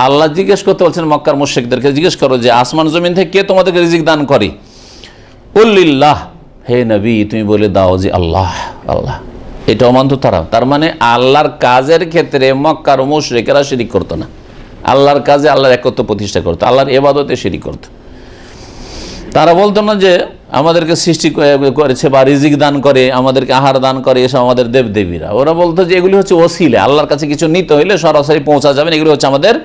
আল্লাহ জিজ্ঞেস করতে বলছেন মক্কার মুশরিকদেরকে, জিজ্ঞেস করো যে আসমান জমিন থেকে কে তোমাদেরকে রিজিক দান করে? কুল্লিল্লাহ, হে নবী তুমি বলে দাও যে আল্লাহ, আল্লাহ। এটা অমান্ত তারা। তার মানে আল্লাহর কাজের ক্ষেত্রে মক্কার মুশরিকেরা শিরিক করতো না, আল্লাহর কাজে আল্লাহর একত্ব প্রতিষ্ঠা করতো, আল্লাহর ইবাদতে শিরিক করতো। তারা বলতো না যে আমাদেরকে সৃষ্টি করেছে বা রিজিক দান করে, আমাদেরকে আহার দান করে এসব আমাদের দেবদেবীরা। ওরা বলতো যে এগুলি হচ্ছে ওসিলা, আল্লাহর কাছে কিছু নিতে হইলে সরাসরি পৌঁছা যাবেন, এগুলি হচ্ছে আমাদের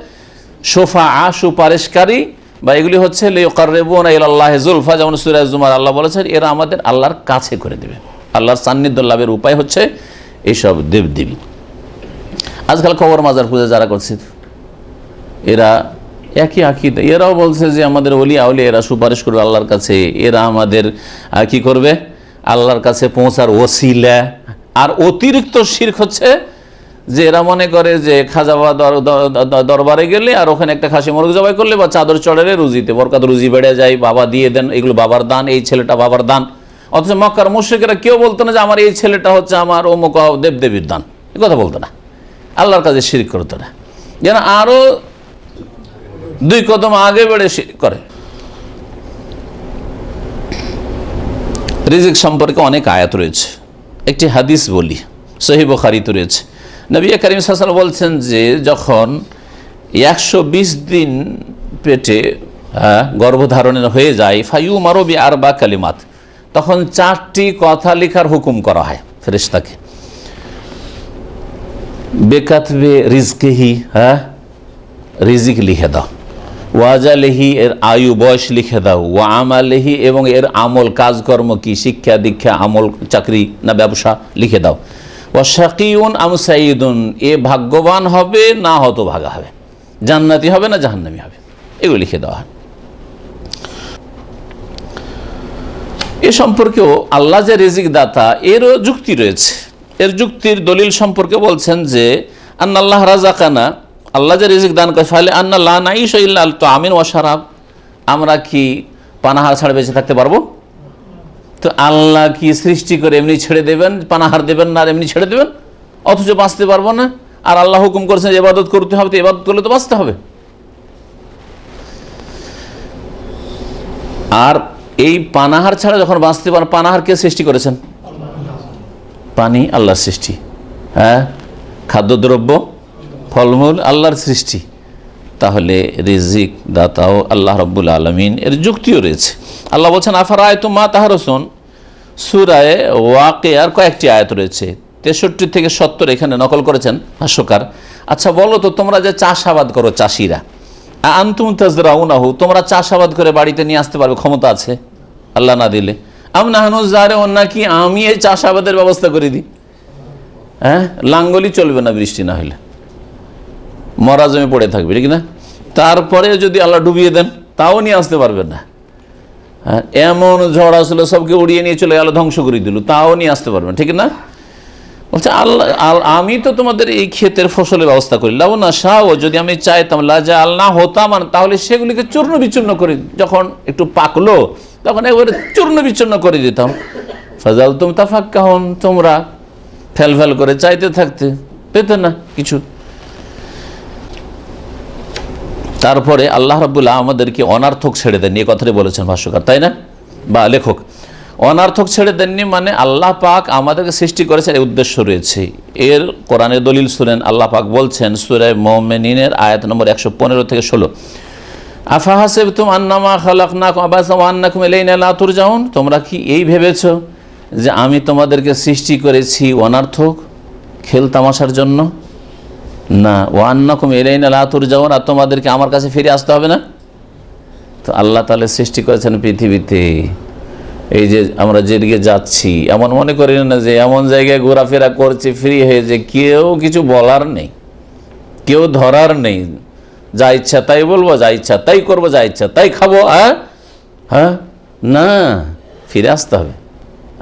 শোফাআ, সুপারিশকারী, বা এগুলি হচ্ছে লিয়ুকাররিবুনা ইলাল্লাহি যুলফা। যেমন সূরা জুমার আল্লাহ বলেছেন এরা আমাদের আল্লাহর কাছে করে দেবে। আল্লাহর সান্নিধ্য লাভের উপায় হচ্ছে এইসব দেবদেবী। আজকাল কবর মাজার পূজা যারা করছে এরা একই আকীদা। এরাও বলছে যে আমাদের ওলিয়া আউলিয়া এরা সুপারিশ করবে আল্লাহর কাছে, এরা আমাদের কি করবে? আল্লাহর কাছে পৌঁছার ওসিলা। আর অতিরিক্ত শিরক হচ্ছে যে এরা মনে করে যে খাজা বাবা দরবারে গেলে আর ওখানে একটা খাসি মোরগ জবাই করলে বা চাদর চড়ালে রুজিতে বরকত, রুজি বেড়ে যায়, বাবা দিয়ে দেন, এগুলো বাবার দান, এই ছেলেটা বাবার দান। অথচ মক্কার মুশরিকেরা কেউ বলতো না যে আমার এই ছেলেটা হচ্ছে আমার অমুক দেবদেবীর দান, এ কথা বলতো না, আল্লাহর কাছে শিরক করতো না, যেন আরো 2 কদম আগে বেড়ে শিরক করে। রিজিক সম্পর্কে অনেক আয়াত রয়েছে, একটি হাদিস বলি, সহিহ বুখারীতে রয়েছে। নবী করিম সাল্লাল্লাহু আলাইহি ওয়াসাল্লাম বলছেন যে যখন 120 দিন পেটে গর্ভধারণের হয়ে যায়, ফায়ুমারু বিআরবা কালিমাত, তখন 4টি কথা লেখার হুকুম করা হয় ফেরেশতাকে। বেকাতবে রিজকিহি, রিজিক লিখে দাও, ওয়াজালিহি, এর আয়ু বয়স লিখে দাও, ওয়া আমালিহি, এবং এর আমল কাজকর্ম কি, শিক্ষা দীক্ষা আমল চাকরি না ব্যবসা লিখে দাও, ওয়া শাকিউন আম সাইয়িদুন, এ ভাগ্যবান হবে না হতভাগা হবে, জান্নাতি হবে না জাহান্নামী হবে, এগুলো লিখে দেওয়া হয়। এ সম্পর্কেও আল্লাহ যে রিজিক দাতা এরও যুক্তি রয়েছে। এর যুক্তির দলিল সম্পর্কে বলছেন যে আন্নাল্লাহ রাযাকানা, আল্লাহ যে রিজিক দান করে, ফালে আন্না লা নাঈশু ইল্লা তাআমিন ওয়া শারাব, আমরা কি পানাহার ছাড়া বেঁচে থাকতে পারবো? তো আল্লাহ কি সৃষ্টি করে এমনি ছেড়ে দেবেন, পানাহার দেবেন না আর এমনি ছেড়ে দেবেন, অথচ বাঁচতে পারবো না? আর আল্লাহ হুকুম করেছেন ইবাদত করতে হবে, তো ইবাদত করলে তো বাঁচতে হবে। আর এই পানাহার ছাড়া যখন বাঁচতে পারেন, পানাহার কে সৃষ্টি করেছেন? পানি আল্লাহর সৃষ্টি, হ্যাঁ, খাদ্যদ্রব্য ফলমূল আল্লাহর সৃষ্টি। তাহলে রিজিক দাতাও আল্লাহ রাব্বুল আলামিন, এর যুক্তিও রয়েছে। আল্লাহ বলছেন আফারাআইতুম মা তাহরুসুন, সূরা ওয়াকিয়ার কয়েকটি আয়াত রয়েছে, 63 থেকে 70 এখানে নকল করেছেন ভাষ্যকার। আচ্ছা বলো তো, তোমরা যে চাষাবাদ করো, চাষিরা, আনতুম তাজরাউনাহু, তোমরা চাষাবাদ করে বাড়িতে নিয়ে আসতে পারবে, ক্ষমতা আছে আল্লাহ না দিলে? আম নাহনু যারিউন, নাকি আমি এই চাষাবাদের ব্যবস্থা করে দিই? হ্যাঁ, লাঙ্গলই চলবে না বৃষ্টি না হলে, মরা জমি পড়ে থাকবে, ঠিক না? তারপরে যদি আল্লাহ ডুবিয়ে দেন তাও নিয়ে আসতে পারবেন না। হ্যাঁ, এমন ঝড় আসলে সবকে উড়িয়ে নিয়ে চলে গেল, ধ্বংস করে দিল, তাও নিয়ে আসতে পারবেন, ঠিক না? বলছে আল্লাহ, আমি তো তোমাদের এই ক্ষেতের ফসলের ব্যবস্থা করি, লাউ নাশাউ, যদি আমি চাইতাম, লাজাআলনা হতাম, তাহলে সেগুলিকে চূর্ণ বিচূর্ণ করে, যখন একটু পাকলো তখন একবারে চূর্ণ বিচূর্ণ করে দিতাম। ফাজালতুম তাফাক্কাহুন, তোমরা ফেল করে চাইতে থাকতে, পেতে না কিছু। তারপরে আল্লাহ রাব্বুল আমাদেরকে অনার্থক ছেড়ে দেন, এই কথাটি বলেছেন ভাষ্যকার, তাই না, বা লেখক। অনার্থক ছেড়ে দেননি মানে আল্লাহ পাক আমাদেরকে সৃষ্টি করেছেন, এই উদ্দেশ্য রয়েছে। এর কোরআনের দলিল শুনেন, আল্লাহ পাক বলছেন সূরা মুমিনুনের আয়াত নম্বর 115 থেকে 16, আফাহাসিবতুম আন্নামা খালাকনাকুম আবাসা ওয়া আন্নাকুম ইলাইনা লা তুরজাউন, তোমরা কি এই ভেবেছো যে আমি তোমাদেরকে সৃষ্টি করেছি অনার্থক খেল তামাশার জন্য? না, ওয়া আন্নাকুম ইলাইনা লা তুরজাউন, আর তোমাদেরকে আমার কাছে ফিরে আসতে হবে না। তো আল্লাহ তাআলা সৃষ্টি করেছেন পৃথিবীতে, এই যে আমরা যেদিকে যাচ্ছি এমন মনে করি না যে এমন জায়গায় ঘোরাফেরা করছি ফ্রি হয়ে, যে কেউ কিছু বলার নেই, কেউ ধরার নেই, যা ইচ্ছা তাই বলবো, যা ইচ্ছা তাই করবো, যা ইচ্ছা তাই খাবো। হ্যাঁ, না, ফিরে আসতে হবে,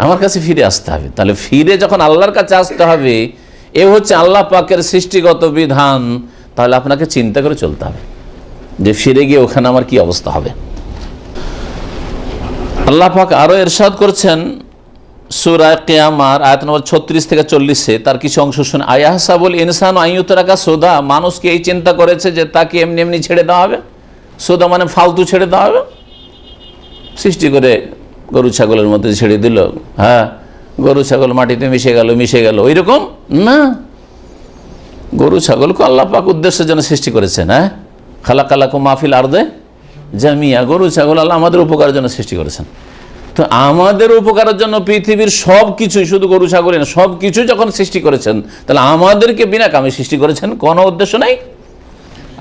আমার কাছে ফিরে আসতে হবে। তাহলে ফিরে যখন আল্লাহর কাছে আসতে হবে, এ হচ্ছে আল্লাহ পাকের সৃষ্টিগত বিধান, তাহলে আপনাকে চিন্তা করে চলতে হবে যে ফিরে গিয়ে ওখানে আমার কি অবস্থা হবে। আল্লাহ পাক আরো ইরশাদ করছেন সূরা কিয়ামার আয়াত নম্বর 36 থেকে 40-এ, তার কিছু অংশ শুনে, আয়াহসাবুল ইনসানু আইয়ুতরাকা সুদা, মানুষ কি এই চিন্তা করেছে যে তাকে এমনি এমনি ছেড়ে দেওয়া হবে? সুদা মানে ফালতু ছেড়ে দেওয়া হবে। সৃষ্টি করে গরু ছাগলের মধ্যে ছেড়ে দিল, হ্যাঁ, গরু ছাগল মাটিতে মিশে গেল ওই রকম না। গরু ছাগলকে আল্লাহ পাক উদ্দেশ্যের জন্য সৃষ্টি করেছেন। হ্যাঁ, খালাকালাকুম মা ফিল আরদে জামিয়া, গরু ছাগল আল্লাহ আমাদের উপকারের জন্য সৃষ্টি করেছেন। তো আমাদের উপকারের জন্য পৃথিবীর সব কিছুই, শুধু গরু ছাগলই না, সব কিছু যখন সৃষ্টি করেছেন, তাহলে আমাদেরকে বিনা কামে সৃষ্টি করেছেন, কোনো উদ্দেশ্য নাই।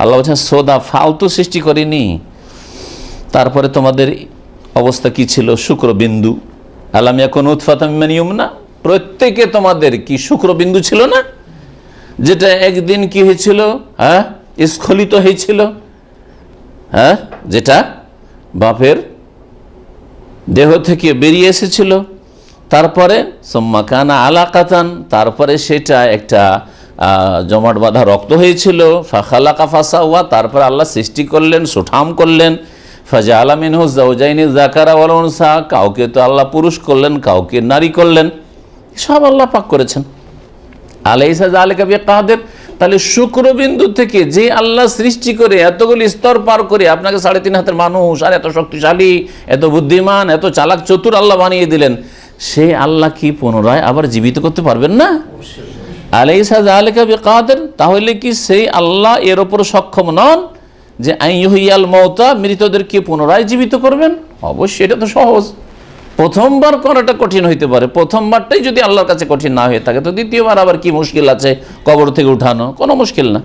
আল্লাহ বলছেন সোদা, ফালতু সৃষ্টি করিনি। তারপরে তোমাদের অবস্থা কি ছিল? শুক্রবিন্দু, আলাম ইয়াকুন উতফাতাম মিন ইউমনা, প্রত্যেকে তোমাদের কি শুক্রবিন্দু ছিল না, যেটা একদিন কি হয়েছিল? হ্যাঁ, স্খলিত হয়েছিল। হ্যাঁ, যেটা বাপের দেহ থেকে বেরিয়ে এসেছিল। তারপরে সুম্মা কানা আলাকাতান, তারপরে সেটা একটা জমাট বাঁধা রক্ত হয়েছিল। ফাখালাকা ফাসাওয়া, তারপরে আল্লাহ সৃষ্টি করলেন, সুঠাম করলেন। ফাজআলা মিনহু যাওজাইনি যাকারা ওয়াল উনসা, কাউকে তো আল্লাহ পুরুষ করলেন, কাউকে নারী করলেন, সব আল্লাহ পাক করেছেন। আলাইসা যালিকা বিকাদির, তাহলে শুক্রবিন্দু থেকে যে আল্লাহ সৃষ্টি করে এতগুলি স্তর পার করে আপনাকে 3.5 হাতের মানুষ, আর এত শক্তিশালী, এত বুদ্ধিমান, এত চালাক চতুর আল্লাহ বানিয়ে দিলেন, সে আল্লাহ কি পুনরায় আবার জীবিত করতে পারবেন না? আলাইসা যালিকা বিকাদির, তাহলে কি সেই আল্লাহ এর ওপর সক্ষম নন যে আইয়ুহিয়াল মাউতা, মৃতদেরকে পুনরায় জীবিত করবেন? অবশ্যই, এটা তো সহজ। প্রথমবার করাটা কঠিন হইতে পারে, প্রথমবারটাই যদি আল্লাহর কাছে কঠিন না হয়ে থাকে, তো দ্বিতীয়বার আবার কি মুশকিল আছে কবর থেকে উঠানো? কোনো মুশকিল না।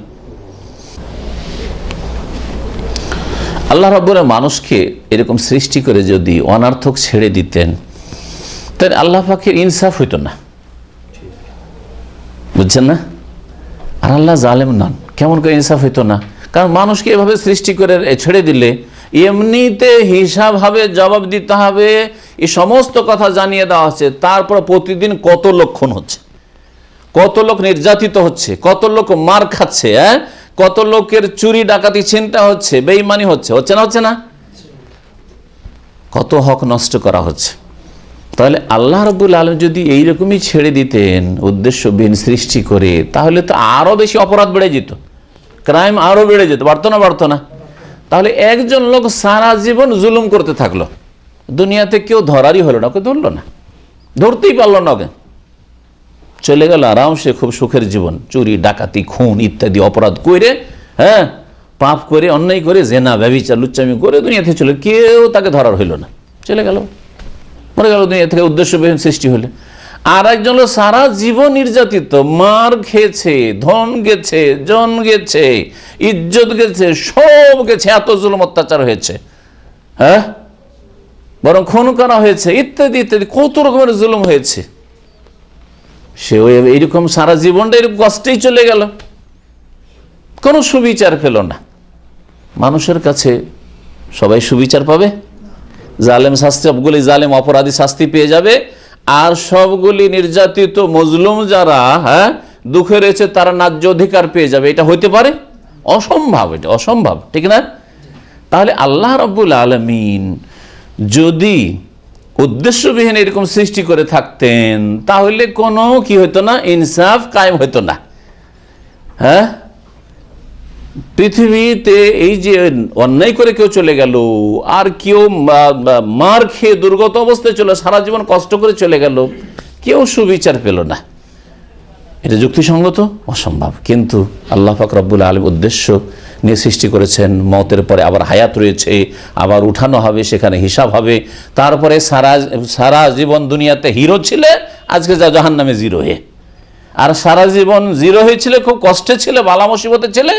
আল্লাহ রাব্বুল মানুষকে এরকম সৃষ্টি করে যদি অনার্থক ছেড়ে দিতেন, তাহলে আল্লাহ পাকের ইনসাফ হইতো না, বুঝছেন না? আর আল্লাহ জালেম নন, কেমন করে ইনসাফ হইতো না? কারণ মানুষকে এভাবে সৃষ্টি করে ছেড়ে দিলে এমনিতে হিসাব হবে, জবাব দিতে হবে, এই সমস্ত কথা জানিয়ে দেওয়া হচ্ছে। তারপর প্রতিদিন কত লোক খুন হচ্ছে, কত লোক নির্যাতিত হচ্ছে, কত লোক মার খাচ্ছে, কত লোকের চুরি ডাকাতি ছিনতাই হচ্ছে, বেঈমানি হচ্ছে না? কত হক নষ্ট করা হচ্ছে। তাহলে আল্লাহ রাব্বুল আলামিন যদি এইরকমই ছেড়ে দিতেন উদ্দেশ্যবিহীন সৃষ্টি করে, তাহলে তো আরো বেশি অপরাধ বেড়ে যেত, ক্রাইম আরো বেড়ে যেত, বাড়তো না? তাহলে একজন লোক সারা জীবন জুলুম করতে থাকলো, দুনিয়াতে কেউ ধরারই হলো না, ওকে ধরলো না, ধরতেই পারলো না, ওকে চলে গেল আরামসে, খুব সুখের জীবন, চুরি ডাকাতি খুন ইত্যাদি অপরাধ করে, হ্যাঁ, পাপ করে, অন্যায় করে, জেনা ব্যভিচার লুচ্চামি করে দুনিয়া থেকে চলে, কেউ তাকে ধরার হইল না, চলে গেল, মরে গেল দুনিয়া থেকে উদ্দেশ্যবিহীন সৃষ্টি হলে। আর একজন লোক সারা জীবন নির্যাতিত, মার খেয়েছে, ধন গেছে, জন গেছে, ইজ্জত গেছে, সব গেছে, এত জুলুম অত্যাচার হয়েছে, হ্যাঁ, বরং খুন করা হয়েছে, ইত্যাদি ইত্যাদি, কত রকমের জুলুম হয়েছে। সে এইরকম সারা জীবনটা এরকম কষ্টেই চলে গেল, কোনো সুবিচার পেল না। মানুষের কাছে সবাই সুবিচার পাবে, জালেম শাস্তি, সবগুলি জালেম অপরাধী শাস্তি পেয়ে যাবে, আর সবগুলি নির্যাতিত মজলুম যারা, হ্যাঁ, দুঃখে রয়েছে, তারা ন্যায্য অধিকার পেয়ে যাবে। এটা হইতে পারে? অসম্ভব, এটা অসম্ভব, ঠিক না? তাহলে আল্লাহ রাব্বুল আলামিন যদি উদ্দেশ্যবিহীন এরকম সৃষ্টি করে থাকতেন, তাহলে কোনো কি হইতো না, ইনসাফ কায়েম হইতো না। হ্যাঁ, পৃথিবীতে এই যে অন্যায় করে কেউ চলে গেল, আর কেউ মার খেয়ে দুর্গত অবস্থায় চলে, সারা জীবন কষ্ট করে চলে গেল, কেউ সুবিচার পেল না, এটা যুক্তিসঙ্গত? অসম্ভব। কিন্তু আল্লাহ পাক রব্বুল আলামিন উদ্দেশ্য নিয়ে সৃষ্টি করেছেন, মওতের পরে আবার হায়াত রয়েছে, আবার উঠানো হবে, সেখানে হিসাব হবে। তারপরে সারা জীবন দুনিয়াতে হিরো ছিলে, আজকে যা জাহান্নামে জিরো হয়ে। আর সারা জীবন জিরো হয়েছিল, খুব কষ্টে ছিলে, বালা মুসিবতে ছিলে,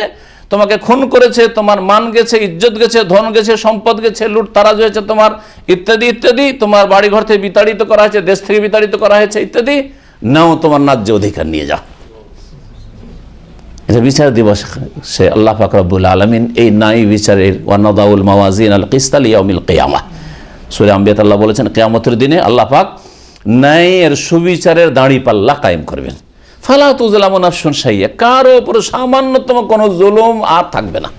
তোমাকে খুন করেছে, তোমার মান গেছে, ইজ্জত গেছে, ধন গেছে, সম্পদ গেছে, লুট তারাজ হয়েছে তোমার, ইত্যাদি ইত্যাদি। তোমার বাড়িঘর থেকে বিতাড়িত করা হয়েছে, দেশ থেকে বিতাড়িত করা হয়েছে ইত্যাদি। নাও তোমার ন্যায্য অধিকার নিয়ে যাও। এটা বিচার দিবস, সে আল্লাহ পাক রব্বুল আলামিন এই ন্যায় বিচারের ওয়ানাদাউল মাওয়াজিন আল কিসত লিয়াউমিল কিয়ামাহ, সূরা আম্বিয়াত আল্লাহ বলেছেন কিয়ামতের দিনে আল্লাহ পাক ন্যায়ের সুবিচারের দাঁড়িপাল্লা কায়েম করবেন। ফালা তুযলামু নাফসুন শাইয়্যা, কারো উপর সামান্যতম কোনো জুলুম আর থাকবে না।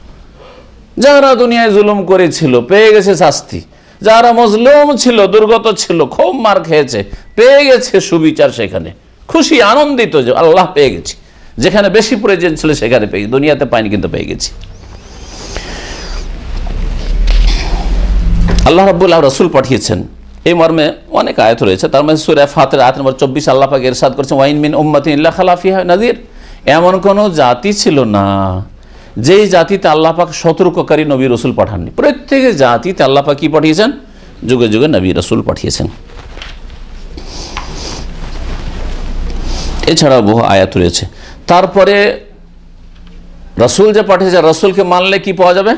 যারা দুনিয়ায় জুলুম করেছিল পেয়ে গেছে শাস্তি, যারা মজলুম ছিল, দুর্গত ছিল, খুব মার খেয়েছে, পেয়ে গেছে সুবিচার, সেখানে খুশি আনন্দিত যে আল্লাহ পেয়ে গেছি। যেখানে বেশি প্রয়োজন ছিল সেখানে পেয়ে, দুনিয়াতে পাইনি কিন্তু পেয়ে গেছি। আল্লাহ রাব্বুল আলামিন রাসূল পাঠিয়েছেন, এই মর্মে অনেক আয়াত রয়েছে। তার মধ্যে সূরা ফাতির আয়াত নম্বর 24 আল্লাহ পাক ইরশাদ করেছেন, ওয়াইন মিন উম্মাতিন ইল্লা খালা ফিহা নাযীর, এমন কোন জাতি ছিল না যেই জাতিতে আল্লাহ পাক সতর্ককারী নবী রাসূল পাঠাননি। প্রত্যেক জাতিতে আল্লাহ পাক কি পাঠিয়েছেন? যুগে যুগে নবী রাসূল পাঠিয়েছেন। এছাড়াও বহু আয়াত রয়েছে। তারপরে রাসূল যে পাঠিয়েছে, রাসূলকে মানলে কি পাওয়া যাবে?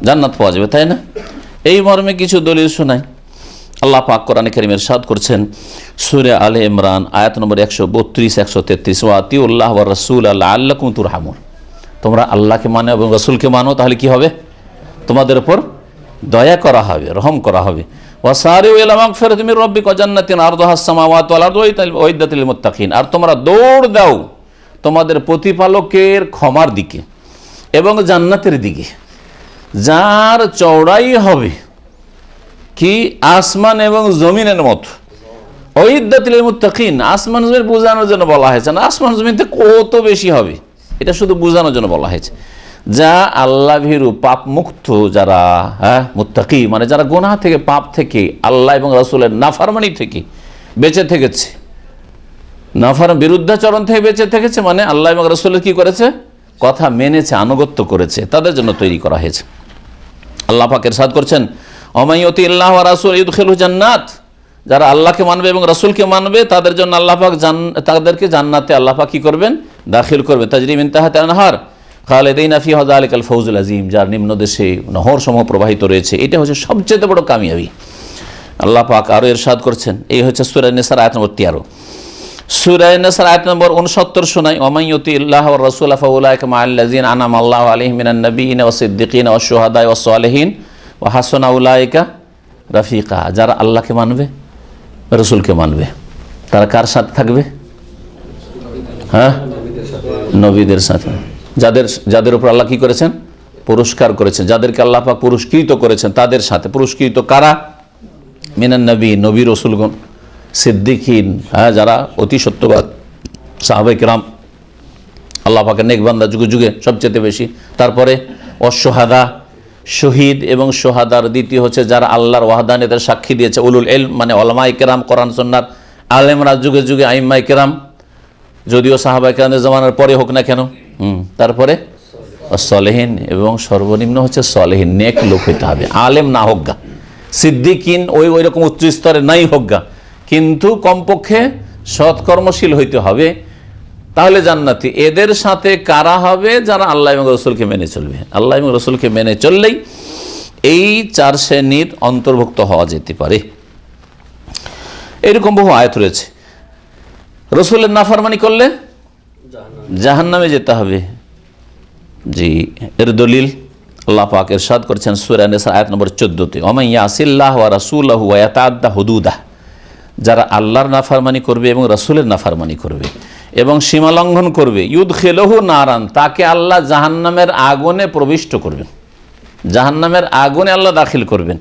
জান্নাত পাওয়া যাবে, তাই না? এই মর্মে কিছু দলিল শোনাই। আল্লাহ পাক কোরআনে কারীমে ইরশাদ করছেন সূরা আলে ইমরান আয়াত নম্বর 132 133, ওয়া আতিউল্লাহ ওয়া রাসূল লাআল্লাকুম তুরহামুন, তোমরা আল্লাহকে মানো এবং রাসূলকে মানো, তাহলে কি হবে? তোমাদের উপর দয়া করা হবে, রহম করা হবে। ওয়াসারিউ ইলা মাগফিরাতিন মির রাব্বিকুম ওয়া জান্নাতিন আরদুহাস সামাওয়াতু ওয়াল আরদু উইদ্দাতিল লিল মুত্তাকিন, আর তোমরা দৌড় দাও তোমাদের প্রতিপালকের ক্ষমার দিকে এবং জান্নাতের দিকে, যার চওড়াই হবে কি আসমান এবং জমিনের মতো। উইদ্দাতিল লিল মুত্তাকিন, আসমান জমিন বোঝানোর জন্য বলা হয়েছে না, আসমান জমিনতে কত বেশি হবে এটা শুধু বোঝানোর জন্য বলা হয়েছে। যা আল্লাহ ভীরু পাপ মুক্ত যারা, মুত্তাকি মানে যারা গুনাহ থেকে, পাপ থেকে, আল্লাহ এবং রাসূলের নাফরমানি থেকে বেঁচে থেকেছে, বিরুদ্ধাচরণ থেকে বেঁচে থেকেছে, মানে আল্লাহ এবং রাসূলের কি করেছে? কথা মেনেছে, আনুগত্য করেছে, তাদের জন্য তৈরি করা হয়েছে। আল্লাহ পাক ইরশাদ করছেন, ওমাইয়ুতিল্লাহ ওয়া রাসূল ইউদখিলহু জান্নাত, যারা আল্লাহকে মানবে এবং রাসূলকে মানবে তাদের জন্য আল্লাহ পাক তাদেরকে জান্নাতে আল্লাহ পাক কি করবেন? দাখিল করবেন। তাজরি মিন তাহতিহা আনহার খালিদিনা ফিহা যালিকাল ফাওজুল আযীম, যার নিম্ন দেশে নহর সমূহ প্রবাহিত রয়েছে, এটা হচ্ছে সবচেয়ে বড় কামিয়াবি। আল্লাহ পাক আরো ইরশাদ করছেন, এই হচ্ছে সূরা নিসার আয়াত নম্বর 13। সূরা নিসার আয়াত নম্বর 69 শোনাই, ওমাইয়ুতিল্লাহ ওয়া রাসূল ফাউলাইকা মাআল্লাযিনা আনআমা আল্লাহু আলাইহিম মিনান নাবিয়্যিনা ওয়াস সিদ্দিকিনা ওয়াশ শুহাদা'i ওয়াস সালিহিন ওয়া হাসুনা উলাইকা রাফিকা, যারা আল্লাহকে মানবে, রাসূলকে মানবে, তারা কার সাথে থাকবে? নবীদের সাথে, যাদের উপর আল্লাহ কি করেছেন? পুরস্কার করেছেন, যাদেরকে আল্লাহ পাক পুরস্কৃত করেছেন তাদের সাথে। পুরস্কৃত কারা? মিনান নবী, নবী রাসূলগণ, সিদ্দিকিন, যারা অতি সত্যবাদ, সাহাবায়ে কেরাম, আল্লাহ পাকের নেক বান্দা যুগে যুগে সবচেয়ে বেশি। তারপরে অশুহাদা, শহীদ এবং সোহাদার। দ্বিতীয় হচ্ছে যারা আল্লাহর ওয়াহদানিয়তের সাক্ষী দিয়েছে, উলুল ইলম মানে ওলামায়ে কেরাম, কোরআন সুন্নাহর আলেমরা, যুগে যুগে আইম্মায়ে কেরাম, যদিও সাহাবায়ে কেরামের জামানার পরে হোক না কেন। তারপরে সলেহীন, এবং সর্বনিম্ন হচ্ছে সলেহীন, নেক লোক হইতে হবে, আলেম না হোক গা, সিদ্দিকিন ওই রকম উচ্চ স্তরে নাই হোক গা, কিন্তু কমপক্ষে সৎকর্মশীল হইতে হবে, তাহলে জান্নাতি। এদের সাথে কারা হবে? যারা আল্লাহ এবং রাসূলকে মেনে চলবে। আল্লাহ এবং রাসূলকে মেনে চললেই এই 4 শ্রেণীর অন্তর্ভুক্ত হওয়া যেতে পারে। এরকম বহু আয়াত রয়েছে। রাসূলের নাফরমানি করলে জাহান্নামে যেতে হবে। জি, এর দলিল আল্লাহ পাক ইরশাদ করেছেন সূরা নিসা আয়াত নম্বর 14-তে, ওমান ইয়াসিল্লাহ ওয়া রাসূলাহু ওয়া ইয়াতাআদ্দা হুদুদাহ, যারা আল্লাহর নাফরমানি করবে এবং রাসূলের নাফরমানি করবে এবং সীমা লঙ্ঘন করবে, ইউদখিলহু নারান, তাকে আল্লাহ জাহান্নামের আগুনে প্রবিষ্ট করবেন, জাহান্নামের আগুনে আল্লাহ দাখিল করবেন।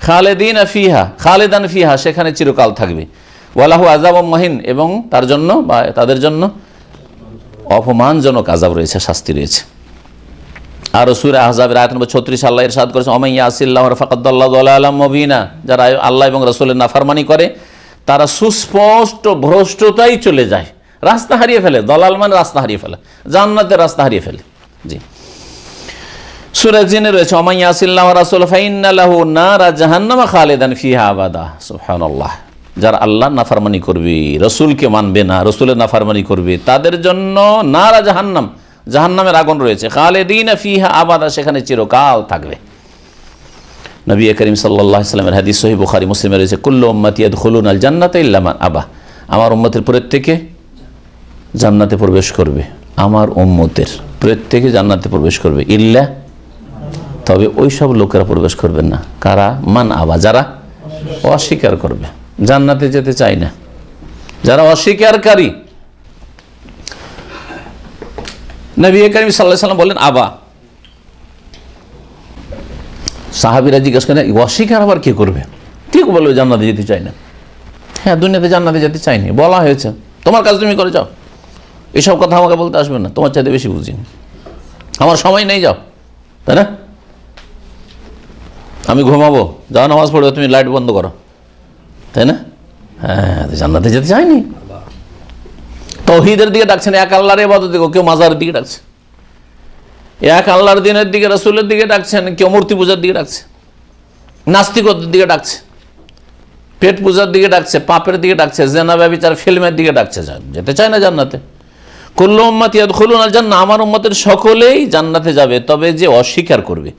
খালিদান ফিহা, সেখানে চিরকাল থাকবে। ওয়ালাহু আযাবুম মুহিন, এবং তার জন্য বা তাদের জন্য অপমানজনক আযাব রয়েছে, শাস্তি রয়েছে। আর সূরা আহজাবের আয়াত নম্বর 36 আল্লাহ ইরশাদ করেছেন ওয়া মান ইয়াসিল্লাহু ফাকাদ দাল্লা দালালাম মুবিনা, যারা আল্লাহ এবং রাসূলের নাফরমানি করে তারা সুস্পষ্ট ভ্রষ্টতাই চলে যায়, রাস্তা হারিয়ে ফেলে। দলাল মানে রাস্তা হারিয়ে ফেলে, জান্নাতের রাস্তা হারিয়ে ফেলে। জি, সূরা জিনে রয়েছে ওয়া মান ইয়াসিল্লাহু ওয়া রাসূলহু ফাইন্না লাহু নারা জাহান্নাম খালিদান ফিহা আবাদা। সুবহানাল্লাহ। যারা আল্লাহর নাফরমানি করবে, রাসূলকে মানবে না, রাসূলের নাফরমানি করবে, তাদের জন্য নারা জাহান্নাম, জাহান্নামের আগুন রয়েছে, খালিদিনা ফিহা আবাদা, সেখানে চিরকাল থাকবে। নবী করিম সাল্লাল্লাহু আলাইহি ওয়াসাল্লামের হাদিস সহিহ বুখারী মুসলিমে রয়েছে কুল্লু উম্মতি ইয়াদখুলুনাল জান্নাতা ইল্লা মান আবা, আমার উম্মতের প্রত্যেকে জান্নাতে প্রবেশ করবে, আমার উম্মতের প্রত্যেকে জান্নাতে প্রবেশ করবে, ইল্লা, তবে ওই সব লোকেরা প্রবেশ করবেন না, কারা? মান আবা, যারা অস্বীকার করবে, জান্নাতে যেতে চায় না, যারা অস্বীকারী। নবী করিম সাল্লাল্লাহু আলাইহি ওয়াসাল্লাম বলেন আবা। সাহাবীরা জিজ্ঞাসা করেন অস্বীকার আবার কি করবে? ঠিক বলবে জান্নাতে যেতে চায় না। হ্যাঁ, দুনিয়াতে জান্নাতে যেতে চাইনি, বলা হয়েছে তোমার কাজ তুমি করে যাও, এসব কথা আমাকে বলতে আসবে না, তোমার চাইতে বেশি বুঝি, আমার সময় নেই, যাও, তাই না? আমি ঘুমাবো, যাও নামাজ পড়বে, তুমি লাইট বন্ধ করো, তাই না? হ্যাঁ, জান্নাতে যেতে চাইনি। তাওহীদের দিকে ডাকছেন, এক আল্লাহর ইবাদতের দিকে, কেউ মাজারের দিকে ডাকছে, এক আল্লাহর দিনের দিকে, রাসূলের দিকে ডাকছেন, কেউ মূর্তি পূজার দিকে ডাকছে, নাস্তিকতার দিকে ডাকছে, পেট পূজার দিকে ডাকছে, পাপের দিকে ডাকছে, জিনা ব্যভিচার ফিল্মের দিকে ডাকছে, যেতে চায় না জান্নাতে। কুল্লু উম্মতি ইয়াদখুলুনাল জান্নাহ, আমার উম্মতের সকলেই জান্নাতে যাবে, তবে যে অস্বীকার করবে।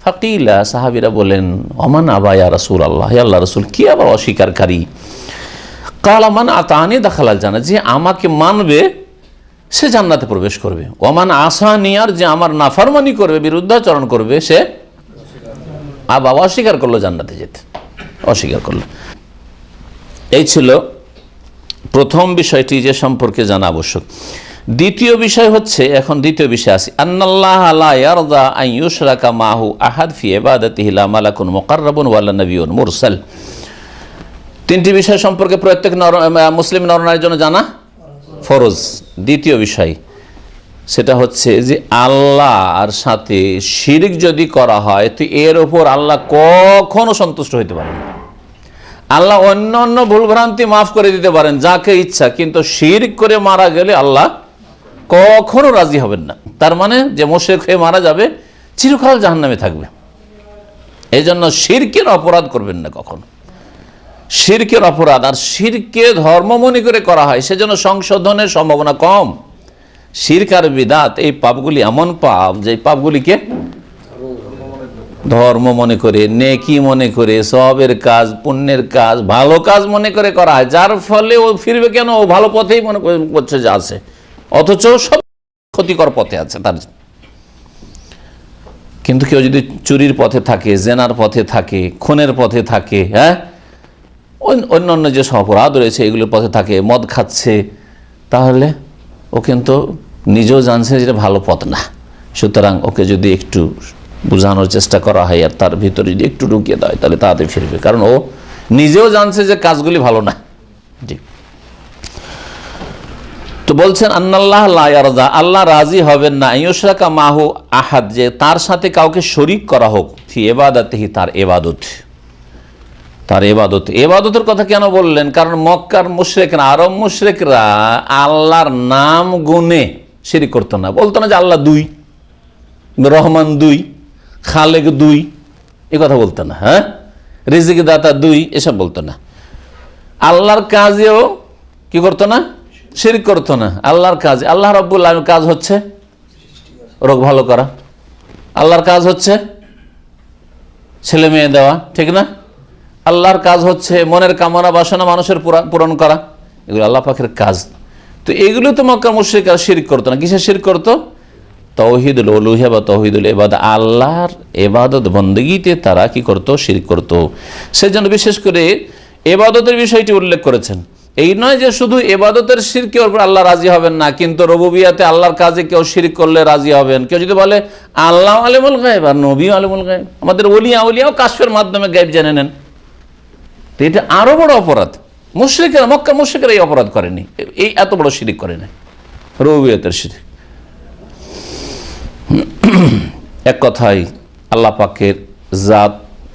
ফাকিলা, সাহাবীরা বলেন ওমান আবা ইয়া রাসূলুল্লাহ, হে আল্লাহর রাসূল, কি আবার অস্বীকারী? কালা মান আতানি দাখালাল জান্নাহ, যে আমাকে মানবে সে জান্নাতে প্রবেশ করবে। ওমান আসানি, আর যে আমার নাফরমানি করবে, বিরুদ্ধাচরণ করবে, সে আবা, অস্বীকার করলো জান্নাতে যেতে, অস্বীকার করলো। এই ছিল প্রথম বিষয়টি, যে সম্পর্কে জানা আবশ্যক। দ্বিতীয় বিষয় হচ্ছে, এখন দ্বিতীয় বিষয় আসি, আন্নাল্লাহ লা ইয়ারদা আন ইউশরাকা মাহু আহাদ ফি ইবাদাতিহি লা মালাকুন মুকাররাবুন ওয়ালা নাবিয়্যুন মুরসাল। তিনটি বিষয় সম্পর্কে প্রত্যেক মুসলিম নরনারীর জন্য জানা ফরজ। দ্বিতীয় বিষয় সেটা হচ্ছে যে আল্লাহর সাথে শিরক যদি করা হয় তো এর উপর আল্লাহ কখনো সন্তুষ্ট হইতে পারেন না। আল্লাহ অন্য অন্য ভুলভ্রান্তি মাফ করে দিতে পারেন যাকে ইচ্ছা, কিন্তু শিরক করে মারা গেলে আল্লাহ কখনো রাজি হবেন না। তার মানে যে মুশরিক হয়ে মারা যাবে চিরকাল জাহান্নামে থাকবে। এই জন্য শিরকের অপরাধ করবেন না কখনো, শিরকের অপরাধ। আর শিরকে ধর্ম মনে করে করা হয়, সেজন্য সংশোধনের সম্ভাবনা কম। শিরক আর বিদআত এই পাপগুলি এমন পাপ যে পাপগুলিকে ধর্ম মনে করে, নেকি মনে করে, সওয়াবের কাজ, পুণ্যের কাজ, ভালো কাজ মনে করে করা হয়, যার ফলে ও ফিরবে কেন, ও ভালো পথেই মনে করছে যে আছে, অথচ সব ক্ষতিকর পথে আছে তার। কিন্তু কেউ যদি চুরির পথে থাকে, জেনার পথে থাকে, খুনের পথে থাকে, হ্যাঁ, অন্যান্য যে সব অপরাধ রয়েছে এগুলোর পথে থাকে, মদ খাচ্ছে, তাহলে ও কিন্তু নিজেও জানছে যেটা ভালো পথ না। সুতরাং ওকে যদি একটু বোঝানোর চেষ্টা করা হয় আর তার ভিতরে যদি একটু ঢুকিয়ে দেয় তাহলে তাড়াতাড়ি ফিরবে, কারণ ও নিজেও জানছে যে কাজগুলি ভালো না। জি, তো বলছেন আন্নাল্লাহ লা ইয়ারদা, আল্লাহ রাজি হবেন না, ইউশরাকা মাহু আহাদ, যে তার সাথে কাউকে শরীক করা হোক, ফি ইবাদাতিহি, তার ইবাদত, তার ইবাদত। ইবাদতের কথা কেন বললেন? কারণ মক্কার মুশরিকরা, আরব মুশরিকরা আল্লাহর নাম গুনে শিরক করতো না, বলতো না যে আল্লাহ দুই, রহমান দুই, খালেক দুই, এ কথা বলতো না, হ্যাঁ, রিজিক দাতা দুই, এসব বলতো না। আল্লাহর কাজেও কি করতো না? শিরক করতো না। আল্লাহর কাজ, আল্লাহ রাব্বুল আলামিনের কাজ হচ্ছে রোগ ভালো করা, আল্লাহর কাজ হচ্ছে ছেলে মেয়ে দেওয়া, ঠিক না? আল্লাহর কাজ হচ্ছে মনের কামনা বাসনা মানুষের পূরণ করা, এগুলো আল্লাহ পাকের কাজ। তো এগুলো তো মক্কার মুশরিকরা শিরক করতো না। কিসের শিরক করতো? তাওহীদুল উলুহিয়া বা তাওহীদুল ইবাদা, আল্লাহর ইবাদত বন্দেগীতে তারা কি করতো? শিরক করতো। সেজন্য বিশেষ করে ইবাদতের বিষয়টি উল্লেখ করেছেন। এই নয় যে শুধু ইবাদতের শিরকের উপর আল্লাহ রাজি হবেন না, কিন্তু রুবুবিয়াতে আল্লাহর কাজে কেউ শিরক করলে রাজি হবেন। কেউ যদি বলে আল্লাহ আলিমুল গায়ব আর নবী আলিমুল গায়ব, আমাদের ওলিয়া উলিয়াও কাশফের মাধ্যমে গায়ব জেনে নেন, তো এটা আরো বড় অপরাধ। মুশরিকরা, মক্কার মুশরিকরা এই অপরাধ করেনি, এই এত বড় শিরক করে নাই, রুবুবিয়াতের শিরক। এক কথায় আল্লাহ পাকের জাত,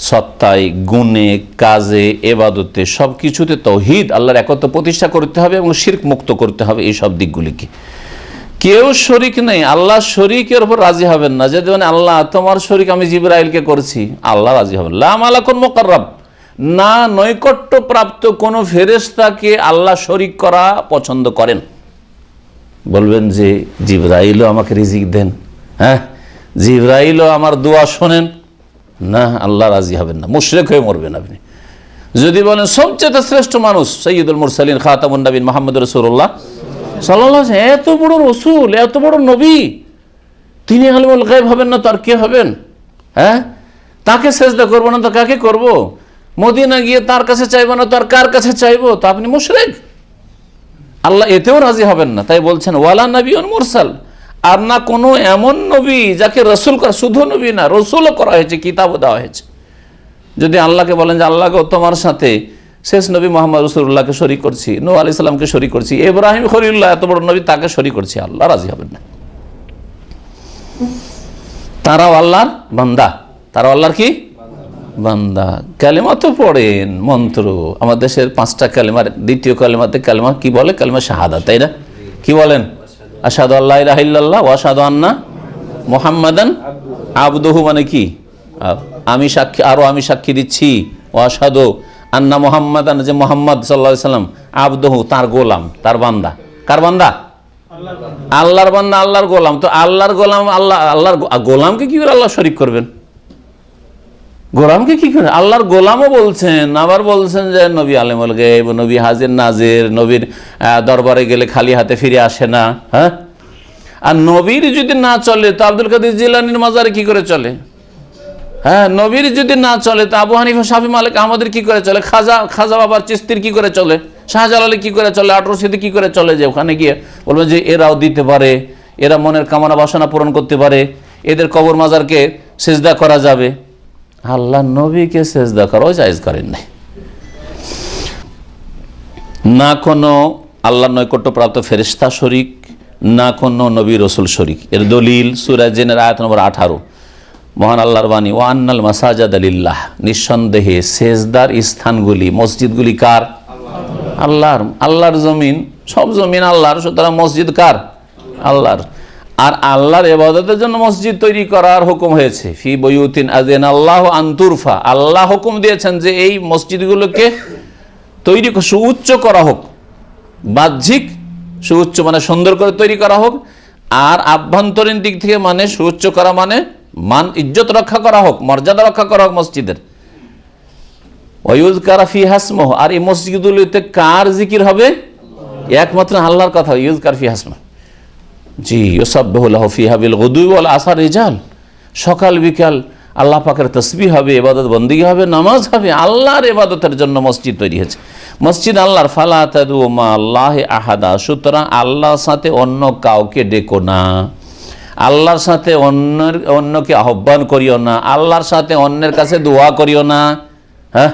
সত্তায়, গুণে, কাজে, এবাদতে সব কিছুতে তৌহিদ, আল্লাহর একত্ব প্রতিষ্ঠা করতে হবে এবং শিরক মুক্ত করতে হবে এই সব দিকগুলিকে। কেউ শরিক নেই, আল্লাহ শরিকের উপর রাজি হবেন না। যদি মানে আল্লাহ তোমার শরিক আমি জিবরাইলকে করছি, আল্লাহ রাজি হবেন। লা মালাকুন মুকাররাব, না নৈকট্য প্রাপ্ত কোন ফেরেশতাকে আল্লাহ শরিক করা পছন্দ করেন। বলবেন যে জিবরাইলও আমাকে রিজিক দেন, হ্যাঁ জিবরাইলও আমার দোয়া শোনেন, না, আল্লাহ রাজি হবেন না, মুশরিক হয়ে মরবেন আপনি। যদি বলেন সবচেয়ে শ্রেষ্ঠ মানুষ সৈয়দুল মুরসালিন খাতামুন নবীন মুহাম্মদ রাসূলুল্লাহ সাল্লাল্লাহু আলাইহি ওয়াসাল্লাম, এত বড় রসুল, এত বড় নবী, তিনি আলিমুল গায়ব হবেন না তো আর কে হবেন? হ্যাঁ, তাকে সেজদা করবো না তো কাকে করব? মদিনা গিয়ে তার কাছে চাইবো না তো আর কার কাছে চাইবো? তা আপনি মুশরিক। আল্লাহ এতেও রাজি হবেন না। তাই বলছেন ওয়ালা নবিয়্যুন মুরসাল, আর না কোনো এমন নবী যাকে রসুল করা, শুধু নবী না রসুলও করা হয়েছে, কিতাবও দেওয়া হয়েছে। যদি আল্লাহকে বলেন যে আল্লাহকে তোমার সাথে শেষ নবী মোহাম্মদ রাসূলুল্লাহকে শরীক করছি, নূহ আলাইহিস সালামকে শরীক করছি, ইব্রাহিম খলিলুল্লাহ এত বড় নবী তাকে শরীক করছি, আল্লাহ রাজি হবেন না। তারাও আল্লাহর বান্দা, তারাও আল্লাহর কি বান্দা। কালেমা তো পড়েন, মন্ত্র, আমার দেশের 5টা কালেমার দ্বিতীয় কালেমাতে কালেমা কি বলে? কালেমা শাহাদাত, তাই না? কি বলেন? আশহাদু আল্লা ইলাহা ইল্লাল্লাহ ওয়া আশহাদু আন্না মুহাম্মাদান আবদুহু, মানে কি? আমি সাক্ষী, আরো আমি সাক্ষী দিচ্ছি, ওয়া আশহাদু আন্না মুহাম্মাদান, যে মুহাম্মদ সাল্লাল্লাহু আলাইহি সাল্লাম, আবদুহু তার গোলাম, তার বান্দা। কার বান্দা? আল্লাহর বান্দা, আল্লাহর গোলাম। তো আল্লাহর গোলাম, আল্লাহর গোলামকে কি করে আল্লাহ শরীক করবেন? গোলামকে কি করে? আল্লাহর গোলামও বলছেন, আবার বলছেন যে নবী আলিমুল গায়ব, নবী হাজির নাজির, নবীর দরবারে গেলে খালি হাতে ফিরে আসে না। হ্যাঁ, আর নবীর যদি না চলে তো আব্দুল কাদের জিলানীর মাজারে কি করে চলে? হ্যাঁ, নবীর যদি না চলে তো আবু হানিফা, শাফি, মালিক, আহমদের কি করে চলে? খাজা বাবার চিস্তির কি করে চলে? শাহজালালের কি করে চলে? আটরশিতে কি করে চলে? যে ওখানে গিয়ে বলবেন যে এরাও দিতে পারে, এরা মনের কামনা বাসনা পূরণ করতে পারে, এদের কবর মাজারকে সিজদা করা যাবে। আল্লাহ নবীকে সেজদা করাও জায়েজ করেন নাই। না কোনো আল্লাহ নৈকট্যপ্রাপ্ত ফেরেশতা শরীক, না কোনো নবী রসুল শরীক। এর দলিল সূরা জিনের আয়াত নম্বর 18, মহান আল্লাহর বাণী, ওয়া আন্নাল মাসাজিদা লিল্লাহ, নিঃসন্দেহে সেজদার স্থানগুলি, মসজিদগুলি কার? আল্লাহর। আল্লাহর জমিন, সব জমিন আল্লাহর, সুতরাং মসজিদ কার? আল্লাহর। আর আল্লাহর ইবাদতের জন্য মসজিদ তৈরি করার হুকুম হয়েছে, ফি বুয়ুতিন আযিনাল্লাহু আন তুরফা, আল্লাহ হুকুম দিয়েছেন যে এই মসজিদগুলোকে তৈরি সুউচ্চ করা হোক, বাহ্যিক সুউচ্চ মানে সুন্দর করে তৈরি করা হোক, আর আভ্যন্তরীণ দিক থেকে মানে সুউচ্চ করা মানে মান ইজ্জত রক্ষা করা হোক, মর্যাদা রক্ষা করা হোক মসজিদের। ওয়ায়ুযকারা ফিহা ইসমুহু, আর এই মসজিদগুলোতে কার জিকির হবে? একমাত্র আল্লাহর কথা, ইউযকার ফিহা ইসমুহু। জি, ইউসাব্বিহু লাহু ফিহা বিল গুদুই ওয়াল আসার রিজাল, সকাল বিকাল আল্লাহ পাকের তাসবিহ হবে, ইবাদত বন্দেগী হবে, নামাজ হবে। আল্লাহর ইবাদতের জন্য মসজিদ তৈরি হয়েছে। মসজিদ আল্লাহর, ফালা তাদউ মা আল্লাহি আহাদা, সুতরাং আল্লাহর সাথে অন্য কাউকে ডেকো না, আল্লাহর সাথে অন্যকে আহ্বান করিও না, আল্লাহর সাথে অন্যের কাছে দোয়া করিও না। হ্যাঁ,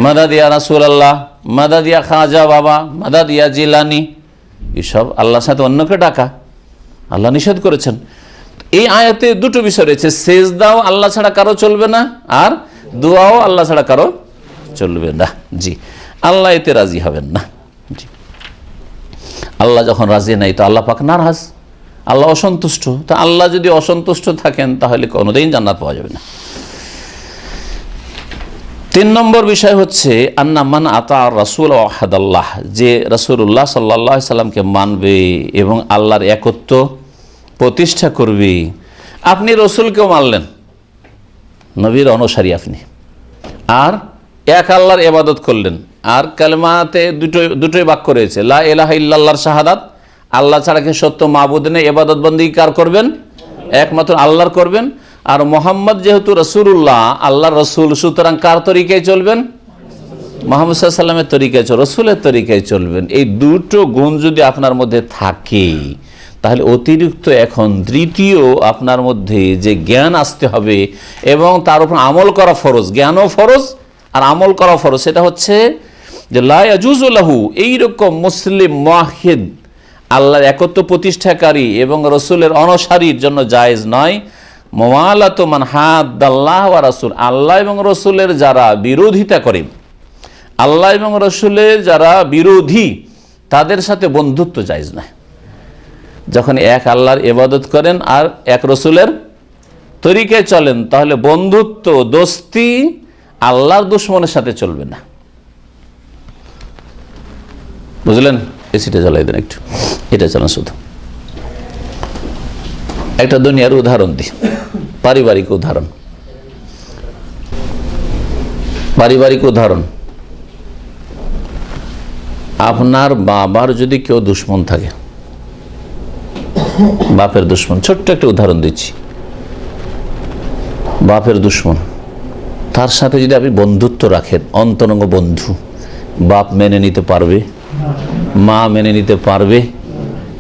মাদাদ ইয়া রাসূলুল্লাহ, মাদাদ ইয়া খাজা বাবা, মাদাদ ইয়া জিলানি, এসব আল্লাহর সাথে অন্যকে ডাকা আল্লাহ নিষেধ করেছেন। এই আয়াতে দুটো বিষয় রয়েছে, সেজদাও আল্লাহ ছাড়া কারো চলবে না, আর দোয়াও আল্লাহ ছাড়া কারো চলবে না। জি, আল্লাহ এতে রাজি হবেন না। জি, আল্লাহ যখন রাজি নাই তো আল্লাহ পাক নারাজ, আল্লাহ অসন্তুষ্ট। তো আল্লাহ যদি অসন্তুষ্ট থাকেন তাহলে কোনোদিন জান্নাত পাওয়া যাবে না। 3 নম্বর বিষয় হচ্ছে আন্না মান আতা রাসূল ওয়াহাদাল্লাহ, যে রাসূলুল্লাহ সাল্লাল্লাহু আলাইহি সাল্লামকে মানবে এবং আল্লাহর একত্ব প্রতিষ্ঠা করবে। আপনি রসুলকেও মানলেন, নবীর অনুসারী আপনি, আর এক আল্লাহর ইবাদত করলেন। আর কালেমাতে দুটোই বাক্য রয়েছে, লা ইলাহা ইল্লাল্লাহর শাহাদাত, আল্লাহ ছাড়া কি সত্য মাবুদ নেই, ইবাদত বন্দেগী কার করবেন? একমাত্র আল্লাহর করবেন। আর মোহাম্মদ যেহেতু রাসূলুল্লাহ, আল্লাহর রসুল, সুতরাং কার তরিকায় চলবেন? মুহাম্মদ সাল্লাল্লাহু আলাইহি ওয়াসাল্লামের তরিকায়, রসুলের তরিকায় চলবেন। এই দুটো গুণ যদি আপনার মধ্যে থাকে তাহলে অতিরিক্ত এখন তৃতীয় আপনার মধ্যে যে জ্ঞান আসতে হবে এবং তার উপর আমল করা ফরজ, জ্ঞানও ফরজ আর আমল করা ফরজ, সেটা হচ্ছে যে লা ইয়াজুজু লাহু, এইরকম মুসলিম মুওয়াহহিদ, আল্লাহর একত্ব প্রতিষ্ঠাকারী এবং রসুলের অনুসারীর জন্য জায়েজ নয়, মাওয়ালাতু মান হাদ্দাল্লাহ ওয়া রাসূল, আল্লাহ এবং রসুলের যারা বিরোধিতা করে, আল্লাহ এবং রসুলের যারা বিরোধী, তাদের সাথে বন্ধুত্ব জায়েজ না। যখন এক আল্লাহর ইবাদত করেন আর এক রসুলের তরিকায় চলেন, তাহলে বন্ধুত্ব, দোস্তি আল্লাহর দুশমনের সাথে চলবে না। বুঝলেন? এসিটা জ্বালাই দেন একটু, এটা চালান। শুধু একটা দুনিয়ার উদাহরণ দিই, পারিবারিক উদাহরণ। পারিবারিক উদাহরণ, আপনার বাবার যদি কেউ দুশমন থাকে, বাপের দুশমন, ছোট্ট একটা উদাহরণ দিচ্ছি, বাপের দুশমন, তার সাথে যদি আপনি বন্ধুত্ব রাখেন, অন্তরঙ্গ বন্ধু, বাপ মেনে নিতে পারবে? মা মেনে নিতে পারবে?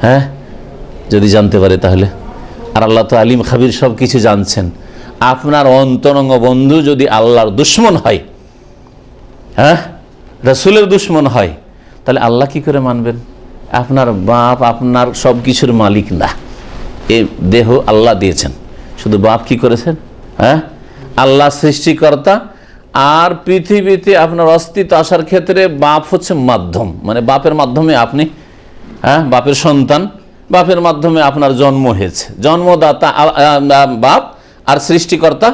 হ্যাঁ, যদি জানতে পারে তাহলে। আর আল্লাহ তো আলিম খাবির, সব কিছু জানছেন। আপনার অন্তরঙ্গ বন্ধু যদি আল্লাহর দুশমন হয়, হ্যাঁ, রাসূলের দুশমন হয়, তাহলে আল্লাহ কি করে মানবেন? আপনার বাপ আপনার সব কিছুর মালিক না, এই দেহ আল্লাহ দিয়েছেন, শুধু বাপ কি করেছেন? হ্যাঁ, আল্লাহ সৃষ্টিকর্তা। আর পৃথিবীতে আপনার অস্তিত্ব আসার ক্ষেত্রে বাপ হচ্ছে মাধ্যম, মানে বাপের মাধ্যমে আপনি, হ্যাঁ, বাপের সন্তান, বাপের মাধ্যমে আপনার জন্ম হয়েছে। জন্মদাতা বাপ আর সৃষ্টিকর্তা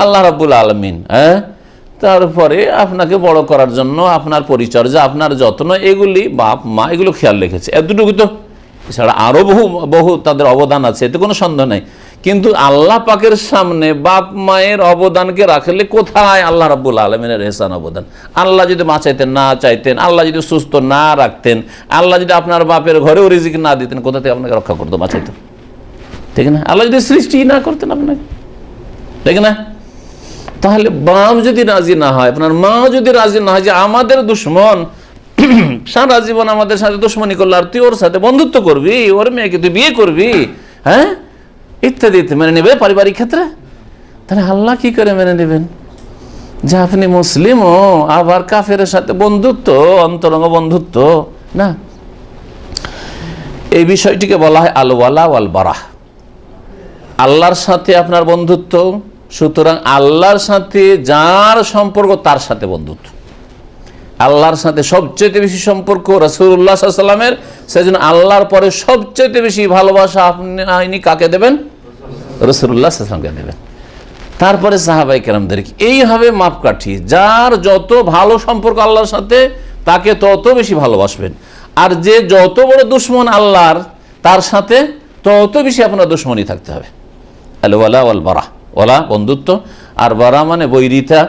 আল্লাহ রাব্বুল আলামিন। হ্যাঁ, তারপরে আপনাকে বড় করার জন্য আপনার পরিচর্যা, আপনার যত্ন, এগুলি বাপ মা এগুলো খেয়াল রেখেছে। এতটুকু তো, এছাড়া আরও বহু তাদের অবদান আছে, এতে কোনো সন্দেহ নেই। কিন্তু আল্লাহ পাকের সামনে বাপ মায়ের অবদানকে রাখলে কোথায় আল্লাহ রাব্বুল আলামিনের ইহসান অবদান? আল্লাহ যদি বাঁচাইতেন না চাইতেন, আল্লাহ যদি সুস্থ না রাখতেন, আল্লাহ যদি আপনার বাপের ঘরেও রিজিক না দিতেন, কোথা থেকে আপনাকে রক্ষা করতো, বাঁচাইতেন? ঠিক না? আল্লাহ যদি সৃষ্টি না করতেন আপনাকে, ঠিক না? তাহলে বাপ যদি রাজি না হয়, আপনার মা যদি রাজি না হয় যে আমাদের দুশমন সারা জীবন আমাদের সাথে দুশমনি করলো, আর তুই ওর সাথে বন্ধুত্ব করবি, ওর মেয়েকে তুই বিয়ে করবি, হ্যাঁ, ইত্যাদি মেনে নেবে পারিবারিক ক্ষেত্রে, তাহলে আল্লাহ কি করে মেনে নেবেন যে আপনি মুসলিম ও আবার কাফের সাথে বন্ধুত্ব, অন্তরঙ্গ বন্ধুত্ব? না, এই বিষয়টিকে বলা হয় আল ওয়ালা ওয়াল বারাহ, আল্লাহর সাথে আপনার বন্ধুত্ব। সুতরাং আল্লাহর সাথে যার সম্পর্ক তার সাথে বন্ধুত্ব, আল্লাহর সাথে সবচেয়ে বেশি সম্পর্ক রাসূলুল্লাহ সাল্লাল্লাহু আলাইহি ওয়াসাল্লামের, সেজন্য আল্লাহর পরে সবচেয়ে বেশি ভালোবাসা আপনি কাকে দেবেন? রাসূলুল্লাহ সাল্লাল্লাহু আলাইহি ওয়াসাল্লামকে দেবেন, তারপরে সাহাবায়ে কেরামদেরকে। এইভাবে মাপকাঠি, যার যত ভালো সম্পর্ক আল্লাহর সাথে তাকে তত বেশি ভালোবাসবেন, আর যে যত বড় দুশমন আল্লাহর, তার সাথে তত বেশি আপনার দুশমনী থাকতে হবে। আল ওয়ালা ওয়াল বারা, ওয়ালা বন্ধুত্ব, আর বারা মানে বৈরিতা।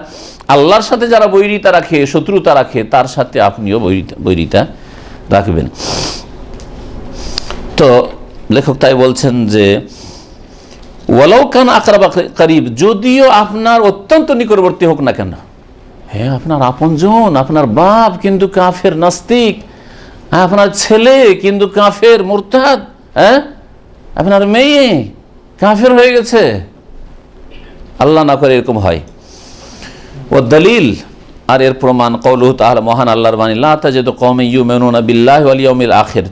আল্লাহর সাথে যারা বৈরিতা রাখে, শত্রুতা রাখে, তার সাথে আপনিও বৈরিতা রাখবেন। তো লেখক তাই বলছেন যে ওয়ালাউ কান আকরাবা করিব, যদিও আপনার অত্যন্ত নিকটবর্তী হোক না কেন, হ্যাঁ, আপনার আপনজন, আপনার বাপ কিন্তু কাফের নাস্তিক, আপনার ছেলে কিন্তু কাফের মুরতাদ, হ্যাঁ, আপনার মেয়ে কাফের হয়ে গেছে, আল্লাহ না করে এরকম হয়। ও দলিল, আর এর প্রমাণ কওলুহু তাআলা, মহান আল্লাহর বাণী, লা তাজিদু কওমান ইউমিনুনা বিল্লাহি ওয়াল ইয়াউমিল আখির,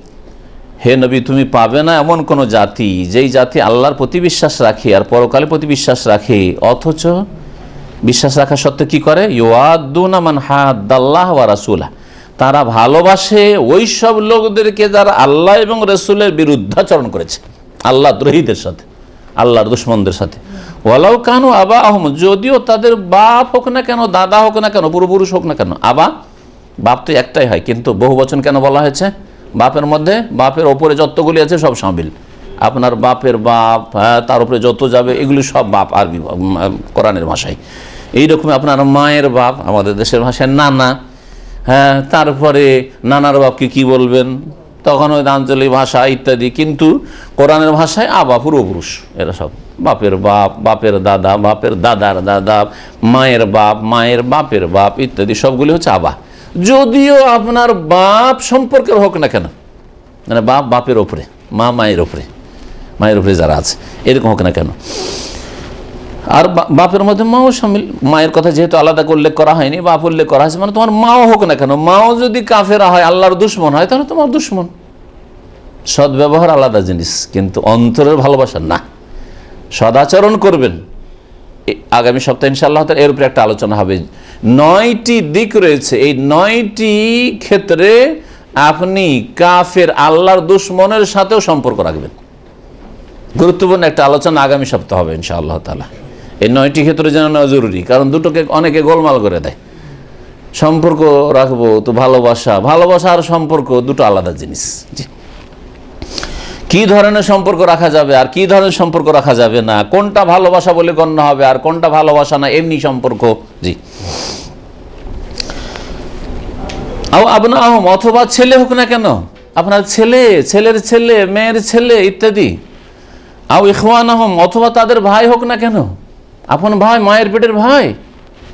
হে নবী তুমি পাবে না এমন কোন জাতি, যেই জাতি আল্লাহর প্রতি বিশ্বাস রাখে আর পরকালে প্রতি বিশ্বাস রাখে, অথচ বিশ্বাস রাখা সত্ত্বেও কি করে? ইউআদ্দুনা মান হাদ্দাল্লাহ ওয়া রাসূলা, তারা ভালোবাসে ওই সব লোকদেরকে যারা আল্লাহ এবং রাসূলের বিরুদ্ধাচরণ করেছে, আল্লাহ দ্রোহীদের সাথে, আল্লাহর দুশমনদের সাথে। ওয়ালাউ কানু আবাহুম, যদিও তাদের বাপ হোক না কেন, দাদা হোক না কেন, পূর্বপুরুষ হোক না কেন। বাপ তো একটাই হয়, কিন্তু বহু বচন কেন বলা হয়েছে? বাপের মধ্যে, বাপের ওপরে যতগুলি আছে সব শামিল। আপনার বাপের বাপ, হ্যাঁ, তার উপরে যত যাবে এগুলি সব বাপ, আরবি কোরআনের ভাষায়। এইরকম আপনার মায়ের বাপ, আমাদের দেশের ভাষায় নানা, হ্যাঁ, তারপরে নানার বাপকে কি বলবেন, তখন ওই আঞ্চলিক ভাষা ইত্যাদি, কিন্তু কোরআনের ভাষায় আবা, পূর্বপুরুষ, এরা সব বাপের বাপ, বাপের দাদা, বাপের দাদার দাদা, মায়ের বাপ, মায়ের বাপের বাপ ইত্যাদি সবগুলি হচ্ছে আবা। যদিও আপনার বাপ সম্পর্কের হোক না কেন, মানে বাপ বাপের ওপরে, মা মায়ের ওপরে, মায়ের উপরে যারা আছে এরকম হোক না কেন, আর বাপের মধ্যে মাও শামিল। মায়ের কথা যেহেতু আলাদা উল্লেখ করা হয়নি, বাপ উল্লেখ করা হয়েছে, মানে তোমার মাও হোক না কেন, মাও যদি কাফেরা হয়, আল্লাহর দুশমন হয়, তাহলে তোমার দুশমন। সদ্ব্যবহার আলাদা জিনিস, কিন্তু অন্তরের ভালোবাসা না। সদাচরণ করবেন। আগামী সপ্তাহে ইনশাআল্লাহ তাআলা এর উপরে একটা আলোচনা হবে। 9টি দিক রয়েছে, এই 9টি ক্ষেত্রে আপনি কাফের আল্লাহর দুশমনের সাথেও সম্পর্ক রাখবেন। গুরুত্বপূর্ণ একটা আলোচনা আগামী সপ্তাহ হবে ইনশাআল্লাহ তাআলা। এই 9টি ক্ষেত্রে জানানো জরুরি, কারণ দুটোকে অনেকে গোলমাল করে দেয়। সম্পর্ক রাখবো তো ভালোবাসা, ভালোবাসা আর সম্পর্ক দুটো আলাদা জিনিস। জি, কি ধরনের সম্পর্ক রাখা যাবে আর কি ধরনের সম্পর্ক রাখা যাবে না, কোনটা ভালোবাসা বলে গণ্য হবে আর কোনটা ভালোবাসা না, এমনি সম্পর্ক। জি, আপনার অথবা ছেলে হোক না কেন, আপনার ছেলে, ছেলের ছেলে, মেয়ের ছেলে ইত্যাদি। আও ইখওয়ানাহুম, অথবা তাদের ভাই হোক না কেন, আপন ভাই, মায়ের পেটের ভাই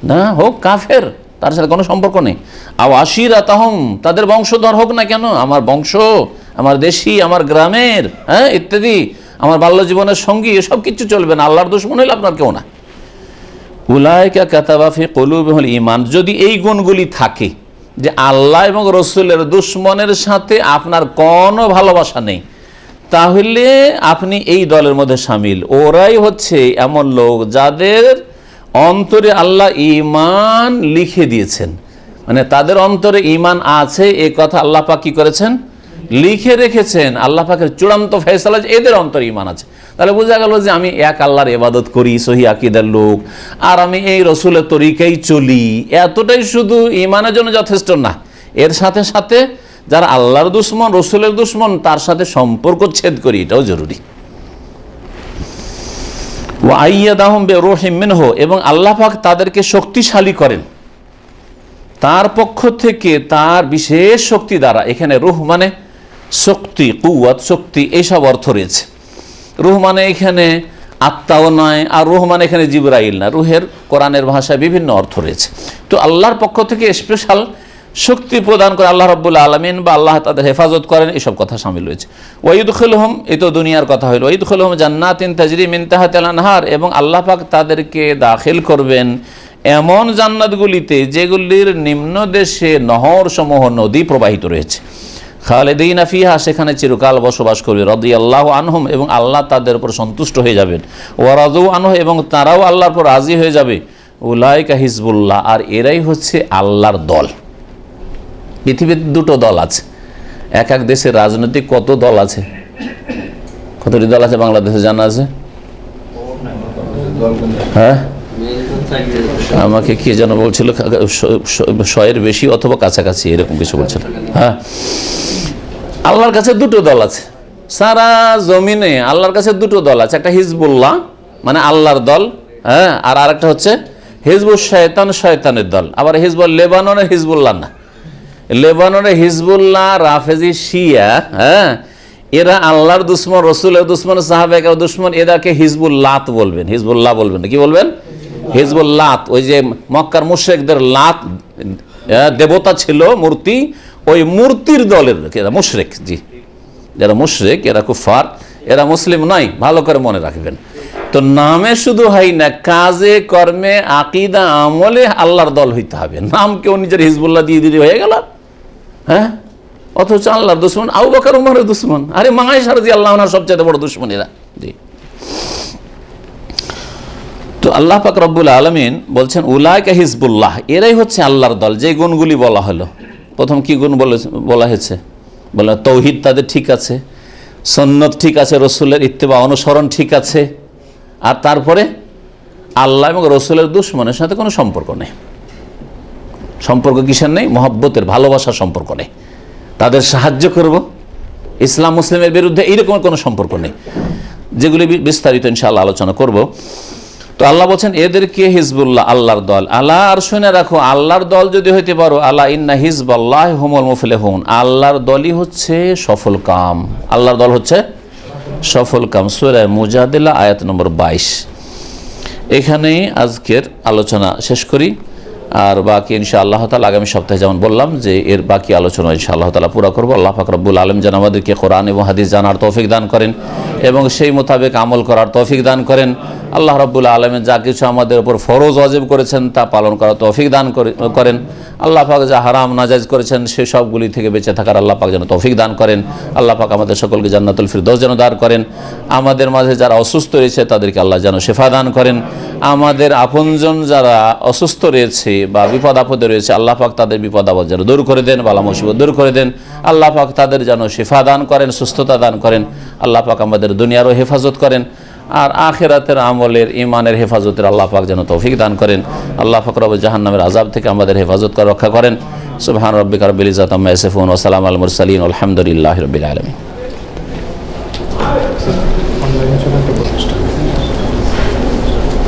না হোক, কাফের, তার সাথে কোনো সম্পর্ক নেই। আও আশিরাতাহুম, তাদের বংশধর হোক না কেন, আমার বংশ, আমার দেশি, আমার গ্রামের, হ্যাঁ ইত্যাদি, আমার বাল্য জীবনের সঙ্গী, এসব কিছু চলবে না। আল্লাহর দুশমন হইলে আপনার কেউ না। উলাইকা কাতাবা ফি কুলুবিহিল ঈমান, যদি এই গুণগুলি থাকে যে আল্লাহ এবং রসুলের দুশমনের সাথে আপনার কোনো ভালোবাসা নেই, তাহলে আপনি এই দলের মধ্যে শামিল। ওরাই হচ্ছে এমন লোক যাদের অন্তরে আল্লাহ ঈমান লিখে দিয়েছেন, মানে তাদের অন্তরে ঈমান আছে, এই কথা আল্লাহ পাক কি করেছেন, লিখে রেখেছেন। আল্লাহ পাকের চূড়ান্ত ফয়সালা যে এদের অন্তরে ঈমান আছে। তাহলে বোঝা গেল যে আমি এক আল্লাহর ইবাদত করি, সহি আকীদার লোক, আর আমি এই রসুলের তরিকায় চলি, এতটাই শুধু ঈমানের জন্য যথেষ্ট না। এর সাথে সাথে যারা আল্লাহর দুশমন, রসুলের দুশমন, তার সাথে সম্পর্ক ছেদ করি, এটাও জরুরি। ওয়া আইয়াদাহুম বিরূহিম মিনহু, এবং আল্লাহ পাক তাদেরকে শক্তিশালী করেন তার পক্ষ থেকে, তার বিশেষ শক্তি দ্বারা। এখানে রূহ মানে শক্তি, কুওয়াত, শক্তি, এইসব অর্থ রয়েছে। রূহ মানে এখানে আত্মাও নয়, আর রূহ মানে এখানে জিবরাইল না। রূহের কোরআনের ভাষায় বিভিন্ন অর্থ রয়েছে। তো আল্লাহর পক্ষ থেকে স্পেশাল শক্তি প্রদান করে আল্লাহ রাব্বুল আলামিন, বা আল্লাহ তাদের হেফাজত করেন, এসব কথা শামিল রয়েছে। ওয়াইদখুলহুম, এই তো দুনিয়ার কথা হইল। ওয়াইদখুলহুম জান্নাতিন তাজরি মিন তাহতিল আনহার, এবং আল্লাহ পাক তাদেরকে দাখিল করবেন এমন জান্নাতগুলিতে যেগুলির নিম্ন দেশে নহর সমূহ, নদী প্রবাহিত রয়েছে। খালিদিনা ফিহা, সেখানে চিরকাল বসবাস করবে। রাদিয়াল্লাহু আনহুম, এবং আল্লাহ তাদের উপর সন্তুষ্ট হয়ে যাবেন। ওয়া রাদু আনহু, এবং তারাও আল্লাহর উপর রাজি হয়ে যাবে। উলাইকা হিজবুল্লাহ, আর এরাই হচ্ছে আল্লাহর দল। পৃথিবীতে দুটো দল আছে। এক এক দেশের রাজনৈতিক কত দল আছে, কতটি দল আছে বাংলাদেশে জানা আছে? হ্যাঁ, আমাকে কে যেন বলছিল, 100-এর বেশি অথবা কাছাকাছি, এরকম কিছু বলছিল। হ্যাঁ, আল্লাহর কাছে দুটো দল আছে সারা জমিনে। আল্লাহর কাছে দুটো দল আছে, একটা হিজবুল্লাহ মানে আল্লাহর দল, হ্যাঁ, আর আরেকটা হচ্ছে হিজবুল শয়তান, শয়তানের দল। আবার হিজবুল লেবাননের হিজবুল্লাহ না, লেবাননের হিজবুল্লাহ রাফেজি শিয়া, হ্যাঁ, এরা আল্লাহর দুশমন, রসুলের দুশমন, সাহাবায়ে দুশমন, এদেরকে হিজবুল্লাত বলবেন, হিজবুল্লাহ বলবেন না। কি বলবেন? হিজবুল্লাত। ওই যে মক্কার মুশরিকদের লাত দেবতা ছিল, মূর্তি, ওই মূর্তির দলের এরা মুশরিক। জি, যারা মুশরিক, এরা কুফার, এরা মুসলিম নয়, ভালো করে মনে রাখবেন। তো নামে শুধু হয় না, কাজে কর্মে, আকীদা, আমলে আল্লাহর দল হইতে হবে। নাম কেউ নিজের হিজবুল্লাহ দিয়ে দিলে হয়ে গেল, হ্যাঁ, অথচ আল্লাহর দুশমন, আবু বকর উমরের দুশমন, আরে আয়েশা রাদিয়াল্লাহু আনহার সবচেয়ে বড় দুশমন এরা। জি, তো আল্লাহ পাক রব্বুল আলামিন বলছেন উলাইকা হিজবুল্লাহ, এরাই হচ্ছে আল্লাহর দল। যে গুণগুলি বলা হলো, প্রথম কি গুণ বলা হয়েছে? বলা তৌহিদ তাদের ঠিক আছে, সুন্নাত ঠিক আছে, রসুলের ইত্তেবা অনুসরণ ঠিক আছে, আর তারপরে আল্লাহ এবং রসুলের দুশমনের সাথে কোনো সম্পর্ক নেই। সম্পর্ক কিসের নেই? মহব্বতের, ভালোবাসার সম্পর্ক নেই। তাদের সাহায্য করব, ইসলাম মুসলিমের বিরুদ্ধে, এইরকম কোনো সম্পর্ক নেই, যেগুলি বিস্তারিত ইনশাআল্লাহ আলোচনা করব। তো আল্লাহ বলছেন এদেরকে হিজবুল্লাহ, আল্লাহর দল। আল্লাহ, আর শুনে রাখো, আল্লাহর দল যদি হইতে পারো, আল্লাহ ইন্না হিজবাল্লাহি হুমুল মুফলিহুন, আল্লাহর দলই হচ্ছে সফল কাম। আল্লাহর দল হচ্ছে সফল কাম। সূরা মুজাদিলা আয়াত নম্বর 22। এখানেই আজকের আলোচনা শেষ করি, আর বাকি ইনশাআল্লাহ তাআলা আগামী সপ্তাহে যেমন বললাম যে এর বাকি আলোচনা ইনশাআল্লাহ তাআলা পুরো করব। আল্লাহ পাক রব্বুল আলামিন যেন আমাদেরকে কোরআন এবং হাদিস জানার তৌফিক দান করেন এবং সেই মোতাবেক আমল করার তৌফিক দান করেন। আল্লাহ রাব্বুল আলামিন যা কিছু আমাদের উপর ফরজ ওয়াজিব করেছেন তা পালন করার তৌফিক দান করেন। আল্লাহ পাক যা হারাম নাজায়েজ করেছেন সে সবগুলি থেকে বেঁচে থাকার আল্লাহ পাক যেন তৌফিক দান করেন। আল্লাহ পাক আমাদের সকলকে জান্নাতুল ফিরদৌস যেন দান করেন। আমাদের মাঝে যারা অসুস্থ রয়েছে তাদেরকে আল্লাহ যেন শিফা দান করেন। আমাদের আপনজন যারা অসুস্থ রয়েছে বা বিপদ আপদে রয়েছে আল্লাহ পাক তাদের বিপদ আপদ যেন দূর করে দেন, বালা মুসিবত দূর করে দেন। আল্লাহ পাক তাদের যেন শিফা দান করেন, সুস্থতা দান করেন। আল্লাহ পাক আমাদের দুনিয়ারও হেফাজত করেন আর আখিরাতের আমলের ইমানের হেফাজতের আল্লাহ পাক যেন তৌফিক দান করেন। আল্লাহ পাক রব্বুল জাহান্নামের আযাব থেকে আমাদের হেফাজত করে রক্ষা করেন। সুবহান রাব্বিকা রাব্বিল ইজ্জাতি আম্মা ইয়াসিফুন ওয়া সালামুন আলাল মুরসালিন আলহামদুলিল্লাহি রাব্বিল আলামিন।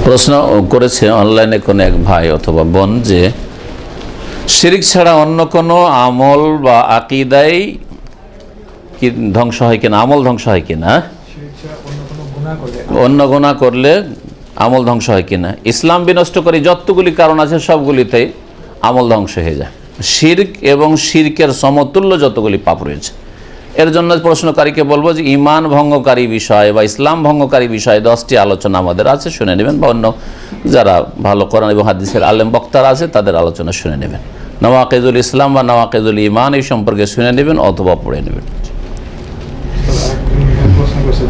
প্রশ্ন করেছে অনলাইনে কোনো এক ভাই অথবা বোন যে শিরক ছাড়া অন্য কোনো আমল বা আকীদায় কি ধ্বংস হয় কিনা, আমল ধ্বংস হয় কিনা, অন্য গুনাহ করলে আমল ধ্বংস হয় কিনা। ইসলাম বিনষ্ট করে যতগুলি কারণ আছে সবগুলিতেই আমল ধ্বংস হয়ে যায়। শিরক এবং শিরকের সমতুল্য যতগুলি পাপ রয়েছে। এর জন্য প্রশ্নকারীকে বলবো যে ঈমান ভঙ্গকারী বিষয় বা ইসলাম ভঙ্গকারী বিষয় 10টি আলোচনা আমাদের আছে, শুনে নেবেন, বা অন্য যারা ভালো কোরআন এবং হাদিসের আলেম বক্তারা আছে তাদের আলোচনা শুনে নেবেন। নওয়াকিজুল ইসলাম বা নওয়াকিজুল ঈমান এই সম্পর্কে শুনে নেবেন অথবা পড়ে নেবেন।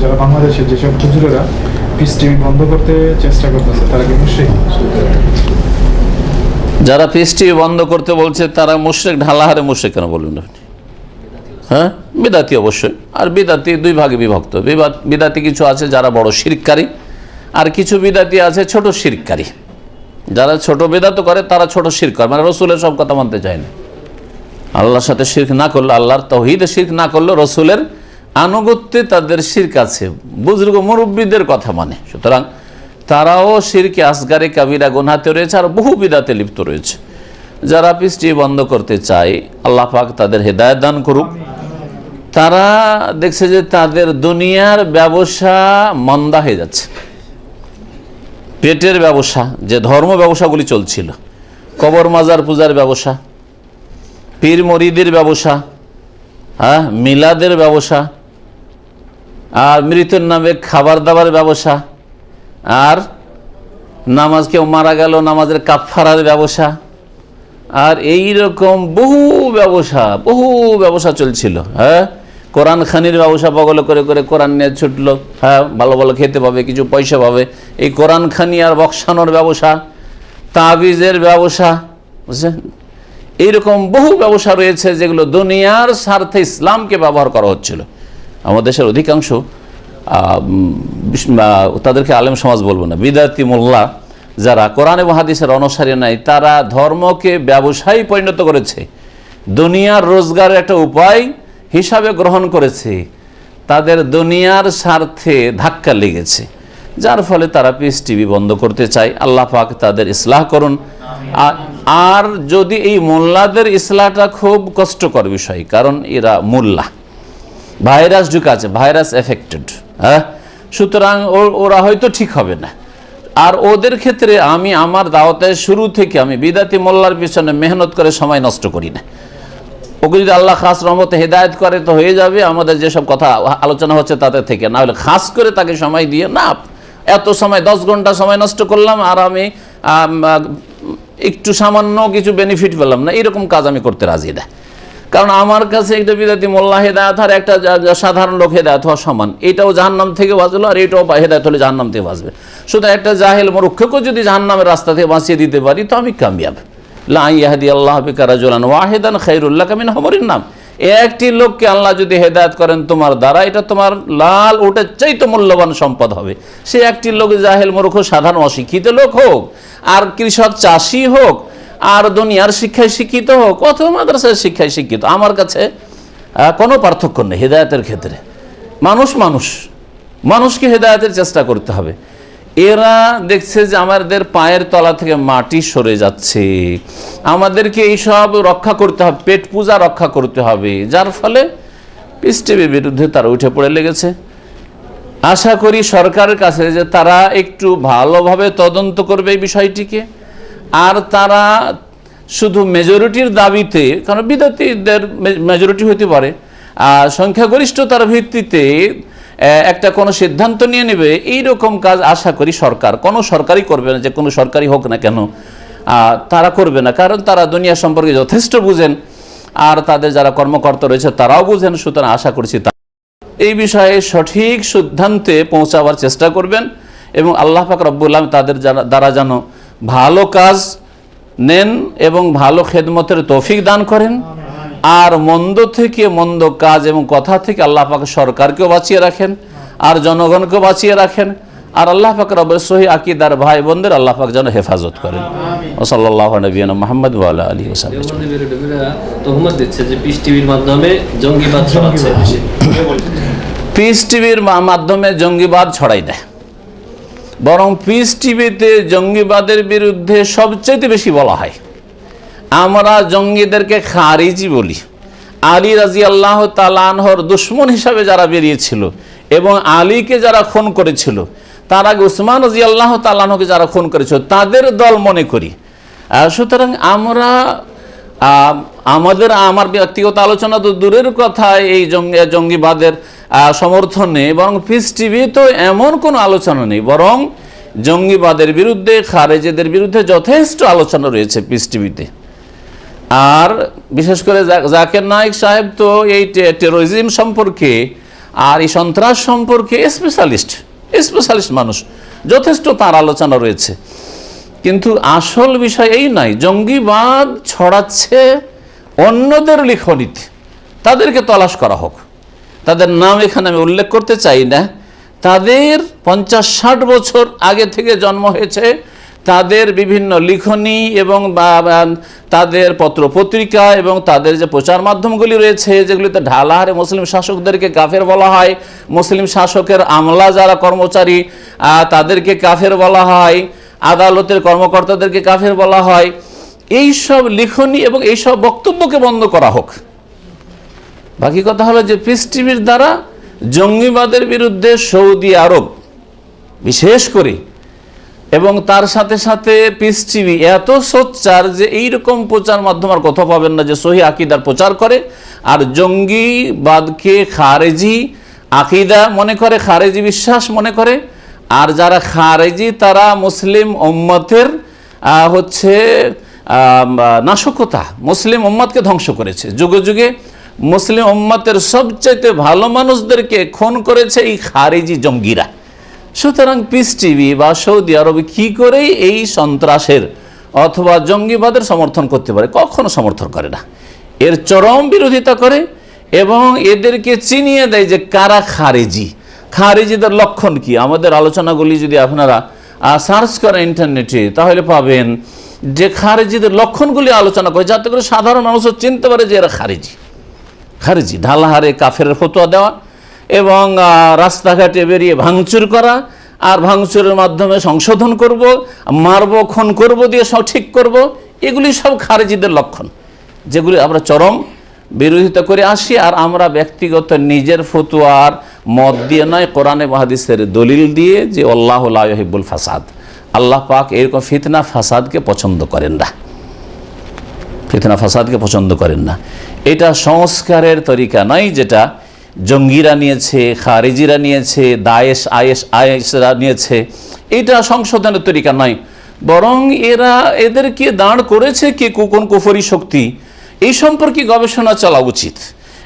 যারা বাংলাদেশে যেসব হুজুরেরা পিস টিভি বন্ধ করতে চেষ্টা করতেছে তারা কি মুশরিক? যারা পিস টিভি বন্ধ করতে বলছে তারা মুশরিক, ঢালাহারে মুশরিক কেন বলবেন আপনি? হ্যাঁ, বিদাতি অবশ্যই। আর বিদাতি দুই ভাগে বিভক্ত। বিদাতি কিছু আছে যারা বড় শিরককারী, আর কিছু বিদাতি আছে ছোট শিরককারী। যারা ছোট বিদাত করে তারা ছোট শিরক করে, মানে রসুলের সব কথা মানতে চায় না। আল্লাহর সাথে শিরক না করলে, আল্লাহর তাওহীদে শিরক না করলে রসুলের আনুগত্যে তাদের শিরক আছে, বুজুর্গ মুরব্বীদের কথা মানে। সুতরাং তারাও শিরকে আসগারে কাবিরা গুনাহতে রয়েছে আর বহু বিদাতে লিপ্ত রয়েছে। যারা পিস টিভি বন্ধ করতে চায় আল্লাহ পাক তাদের হেদায়েত দান করুক। তারা দেখছে যে তাদের দুনিয়ার ব্যবসা মন্দা হয়ে যাচ্ছে। পেটের ব্যবসা, যে ধর্ম ব্যবসাগুলি চলছিল, কবর মাজার পূজার ব্যবসা, পীর মরিদের ব্যবসা, হ্যাঁ, মিলাদের ব্যবসা, আর মৃতের নামে খাবার দাবার ব্যবসা, আর নামাজ, কেউ মারা গেল নামাজের কাফফারার ব্যবসা, আর এই রকম বহু ব্যবসা চলছিল। হ্যাঁ, কোরআন খানির ব্যবসা বগলে করে করে কোরআন নিয়ে ছুটলো। হ্যাঁ, ভালো ভালো খেতে পাবে, কিছু পয়সা পাবে, এই কোরআন খানি আর বক্সানোর ব্যবসা, তাবিজের ব্যবসা, বুঝছেন? এইরকম বহু ব্যবসা রয়েছে যেগুলো দুনিয়ার স্বার্থে ইসলামকে ব্যবহার করা হচ্ছিল। আমাদের দেশের অধিকাংশ তাদেরকে আলেম সমাজ বলবো না, বিদাতি মোল্লা যারা কোরআন এবং হাদিসের অনুসারী নাই, তারা ধর্মকে ব্যবসায় পরিণত করেছে, দুনিয়ার রোজগারের একটা উপায় হিসাবে গ্রহণ করেছে। তাদের দুনিয়ার স্বার্থে ধাক্কা লেগেছে, যার ফলে তারা পিস টিভি বন্ধ করতে চায়। আল্লাহ পাক তাদের ইসলাহ করুন। আর যদি এই মোল্লাদের ইসলাহটা খুব কষ্টকর বিষয়, কারণ এরা মোল্লা, ভাইরাস ঢুকে আছে, ভাইরাস এফেক্টেড। হ্যাঁ, সুতরাং ওরা হয়তো ঠিক হবে না। আর ওদের ক্ষেত্রে আমি আমার দাওয়াতের শুরু থেকে আমি বিদাতি মোল্লার পিছনে মেহনত করে সময় নষ্ট করি না। ওকে যদি আল্লাহ খাস রহমতে হেদায়েত করে তো হয়ে যাবে, আমাদের যেসব কথা আলোচনা হচ্ছে তাদের থেকে। না হলে খাস করে তাকে সময় দিয়ে, না এত সময় 10 ঘন্টা সময় নষ্ট করলাম আর আমি একটু সামান্য কিছু বেনিফিট পেলাম না, এরকম কাজ আমি করতে রাজি না। কারণ আমার কাছে একটা বিদাতি মোল্লা হেদায়েত আর একটা সাধারণ লোক হেদায়েত হওয়া সমান। এটাও জাহান্নাম থেকে বাঁচলো আর এটাও হেদায়েত হলে জাহান্নাম থেকে বাঁচবে। সুতরাং একটা জাহেল মূর্খকেও যদি জাহান্নামের রাস্তা থেকে বাঁচিয়ে দিতে পারি তো আমি কামিয়াব। লা ইয়াহদিয়াল্লাহু বিকা রাজুলান ওয়াহিদান খায়রুল লাকা মিন হুমুরিন নাম। একটি লোককে আল্লাহ যদি হেদায়েত করেন তোমার দ্বারা, এটা তোমার লাল ওটার চাইতে মূল্যবান সম্পদ হবে। সে একটি লোক জাহেল মূর্খ সাধারণ অশিক্ষিত লোক হোক, আর কৃষক চাষি হোক, আর দুনিয়ার শিক্ষায় শিক্ষিত হোক অথবা মাদ্রাসার শিক্ষায় শিক্ষিত, আমার কাছে কোনো পার্থক্য নেই হেদায়েতের ক্ষেত্রে। মানুষকে হেদায়েতের চেষ্টা করতে হবে। এরা দেখছে যে আমাদের পায়ের তলা থেকে মাটি সরে যাচ্ছে, আমাদেরকে এইসব রক্ষা করতে হবে, পেট পূজা রক্ষা করতে হবে, যার ফলে পিস টিভির বিরুদ্ধে তারা উঠে পড়ে লেগেছে। আশা করি সরকারের কাছে যে তারা একটু ভালোভাবে তদন্ত করবে এই বিষয়টিকে। আর তারা শুধু মেজরিটির দাবিতে, কারণ বিদাতিদের মেজরিটি হতে পারে, আর সংখ্যাগরিষ্ঠতার ভিত্তিতে একটা কোনো সিদ্ধান্ত নিয়ে নেবে, এইরকম কাজ আশা করি কোনো সরকারই করবে না, যে কোনো সরকারই হোক না কেন তারা করবে না, কারণ তারা দুনিয়া সম্পর্কে যথেষ্ট বুঝেন আর তাদের যারা কর্মকর্তা রয়েছে তারাও বুঝেন। সুতরাং আশা করছি এই বিষয়ে সঠিক সিদ্ধান্তে পৌঁছাবার চেষ্টা করবেন এবং আল্লাহ পাক রব্বুল আলামিন তাদের দ্বারা যেন ভালো কাজ নেন এবং ভালো খেদমতের তৌফিক দান করেন। আর মন্দ থেকে, মন্দ কাজ এবং কথা থেকে আল্লাহ পাক সরকারকেও বাঁচিয়ে রাখেন আর জনগণকেও বাঁচিয়ে রাখেন। আর আল্লাহ পাক রব্বুল সহি আকীদার ভাই বোনদের আল্লাহ পাক যেন হেফাজত করেন। ওয়া সাল্লাল্লাহু আলা নবিয়িনা মুহাম্মদ ওয়া আলা আলিহি ওয়া সাহবিহি। তহমত দিচ্ছে যে পিস টিভির মাধ্যমে জঙ্গিবাদ ছড়াচ্ছে। পিস টিভির মাধ্যমে জঙ্গিবাদ ছড়াই দেয়, বরং পিস টিভিতে জঙ্গিবাদের বিরুদ্ধে সবচেয়ে বেশি বলা হয়। আমরা জঙ্গিদেরকে খারিজি বলি। আলী রাদিয়াল্লাহু তাআলা আনহুর দুশমন হিসাবে যারা বেরিয়েছিল এবং আলীকে যারা খুন করেছিল, তার আগে উসমান রাদিয়াল্লাহু তাআলা আনহুকে যারা খুন করেছিল তাদের দল মনে করি। সুতরাং আমরা আমার ব্যক্তিগত আলোচনা তো দূরের কথা এই জঙ্গিবাদের সমর্থনে, বরং পিস টিভি তো এমন কোনো আলোচনা নেই, বরং জঙ্গিবাদের বিরুদ্ধে, খারেজিদের বিরুদ্ধে যথেষ্ট আলোচনা রয়েছে পিস টিভিতে। আর বিশেষ করে জাকির নায়েক সাহেব তো এই টেরোরিজম সম্পর্কে আর এই সন্ত্রাস সম্পর্কে স্পেশালিস্ট মানুষ, যথেষ্ট তার আলোচনা রয়েছে। কিন্তু আসল বিষয় এই নয়, জঙ্গিবাদ ছড়াচ্ছে অন্যদের লিখনিতে, তাদেরকে তলাশ করা হোক। তাদের নাম এখানে আমি উল্লেখ করতে চাই না, তাদের 50-60 বছর আগে থেকে জন্ম হয়েছে, তাদের বিভিন্ন লিখনি এবং তাদের পত্রপত্রিকা এবং তাদের যে প্রচার মাধ্যমগুলি রয়েছে, যেগুলিতে ঢালাহারে মুসলিম শাসকদেরকে কাফের বলা হয়, মুসলিম শাসকের আমলা যারা কর্মচারী তাদেরকে কাফের বলা হয়, আদালতের কর্মকর্তাদেরকে কাফের বলা হয়, এই সব লিখনি এবং এই সব বক্তব্যকে বন্ধ করা হোক। বাকি কথা হলো যে পিস টিভির দ্বারা জঙ্গিবাদের বিরুদ্ধে সৌদি আরব বিশেষ করে এবং তার সাথে সাথে পিস টিভি এত সোচ্চার যে এইরকম প্রচার মাধ্যম আর কোথাও পাবেন না যে সহি আকীদার প্রচার করে আর জঙ্গিবাদকে খারেজি আকীদা মনে করে, খারেজি বিশ্বাস মনে করে। আর যারা খারেজি তারা মুসলিম উম্মতের নাশকতা, মুসলিম উম্মতকে ধ্বংস করেছে। যুগে যুগে মুসলিম উম্মতের সবচাইতে ভালো মানুষদেরকে খুন করেছে এই খারেজি জঙ্গিরা। সুতরাং পিস টিভি বা সৌদি আরবে কি করেই এই সন্ত্রাসের অথবা জঙ্গিবাদের সমর্থন করতে পারে? কখনো সমর্থন করে না, এর চরম বিরোধিতা করে এবং এদেরকে চিনিয়ে দেয় যে কারা খারেজি, খারেজিদের লক্ষণ কি। আমাদের আলোচনাগুলি যদি আপনারা সার্চ করেন ইন্টারনেটে তাহলে পাবেন যে খারেজিদের লক্ষণগুলি আলোচনা করে, যাতে করে সাধারণ মানুষও চিনতে পারে যে এরা খারেজি। ঢালাহারে কাফের ফতোয়া দেওয়া এবং রাস্তাঘাটে বেরিয়ে ভাঙচুর করা, আর ভাঙচুরের মাধ্যমে সংশোধন করব, মারব, খুন করব, দিয়ে সব ঠিক করব, এগুলি সব খারেজিদের লক্ষণ, যেগুলি আমরা চরম বিরোধিতা করে আসি। আর আমরা ব্যক্তিগত নিজের ফতোয়ার মত দিয়ে নয়, কোরআনে হাদিসের দলিল দিয়ে যে আল্লাহু লা ইউহিব্বুল ফাসাদ, আল্লাহ পাক এরকম ফিতনা ফাসাদকে পছন্দ করেন না, ফিতনা ফাসাদকে পছন্দ করেন না। এটা সংস্কারের তরিকা নয় যেটা জঙ্গিরা নিয়েছে, খারিজিরা নিয়েছে, দায়েশ আইএসরা নিয়েছে, এটা সংশোধনের তরিকা নয়, বরং এদেরকে দাঁড় করেছে কে, কোন কুফরি শক্তি, এই সম্পর্কে গবেষণা চলা উচিত।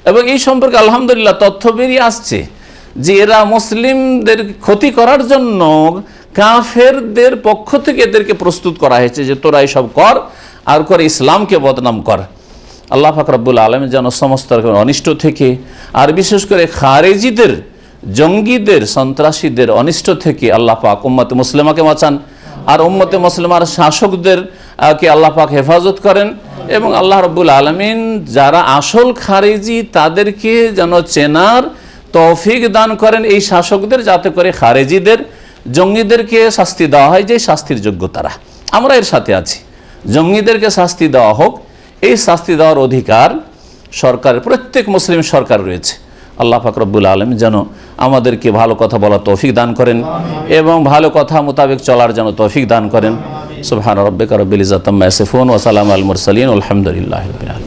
এবং এই সম্পর্কে আলহামদুলিল্লাহ তথ্য বেরিয়ে আসছে যে এরা মুসলিমদের ক্ষতি করার জন্য কাফেরদের পক্ষ থেকে এদেরকে প্রস্তুত করা হয়েছে যে তোরা এইসব কর আর করে ইসলামকে বদনাম কর। আল্লাহ পাক রব্বুল আলামিন যেন সমস্ত অনিষ্ট থেকে আর বিশেষ করে খারেজিদের, জঙ্গিদের, সন্ত্রাসীদের অনিষ্ট থেকে আল্লাহ পাক উম্মতে মুসলিমাকে বাঁচান আর উম্মতে মুসলিমার শাসকদের কে আল্লাহ পাক হেফাজত করেন। এবং আল্লাহ রব্বুল আলামিন যারা আসল খারেজি তাদেরকে যেন চেনার তৌফিক দান করেন এই শাসকদের, যাতে করে খারেজিদের, জঙ্গিদেরকে শাস্তি দেওয়া হয় যে শাস্তির যোগ্য তারা। আমরা এর সাথে আছি, জঙ্গিদেরকে শাস্তি দেওয়া হোক, এই শাস্তি দেওয়ার অধিকার সরকারের, প্রত্যেক মুসলিম সরকার রয়েছে। আল্লাহ পাক রব্বুল আলামিন যেন আমাদেরকে ভালো কথা বলার তৌফিক দান করেন এবং ভালো কথা মোতাবেক চলার যেন তৌফিক দান করেন। সুবহান রাব্বিকা রাব্বিল ইজ্জাতি আম্মা ইয়াসিফুন ওয়া সালামুন আলাল মুরসালিন ওয়া আলহামদুলিল্লাহি রাব্বিল আলামিন।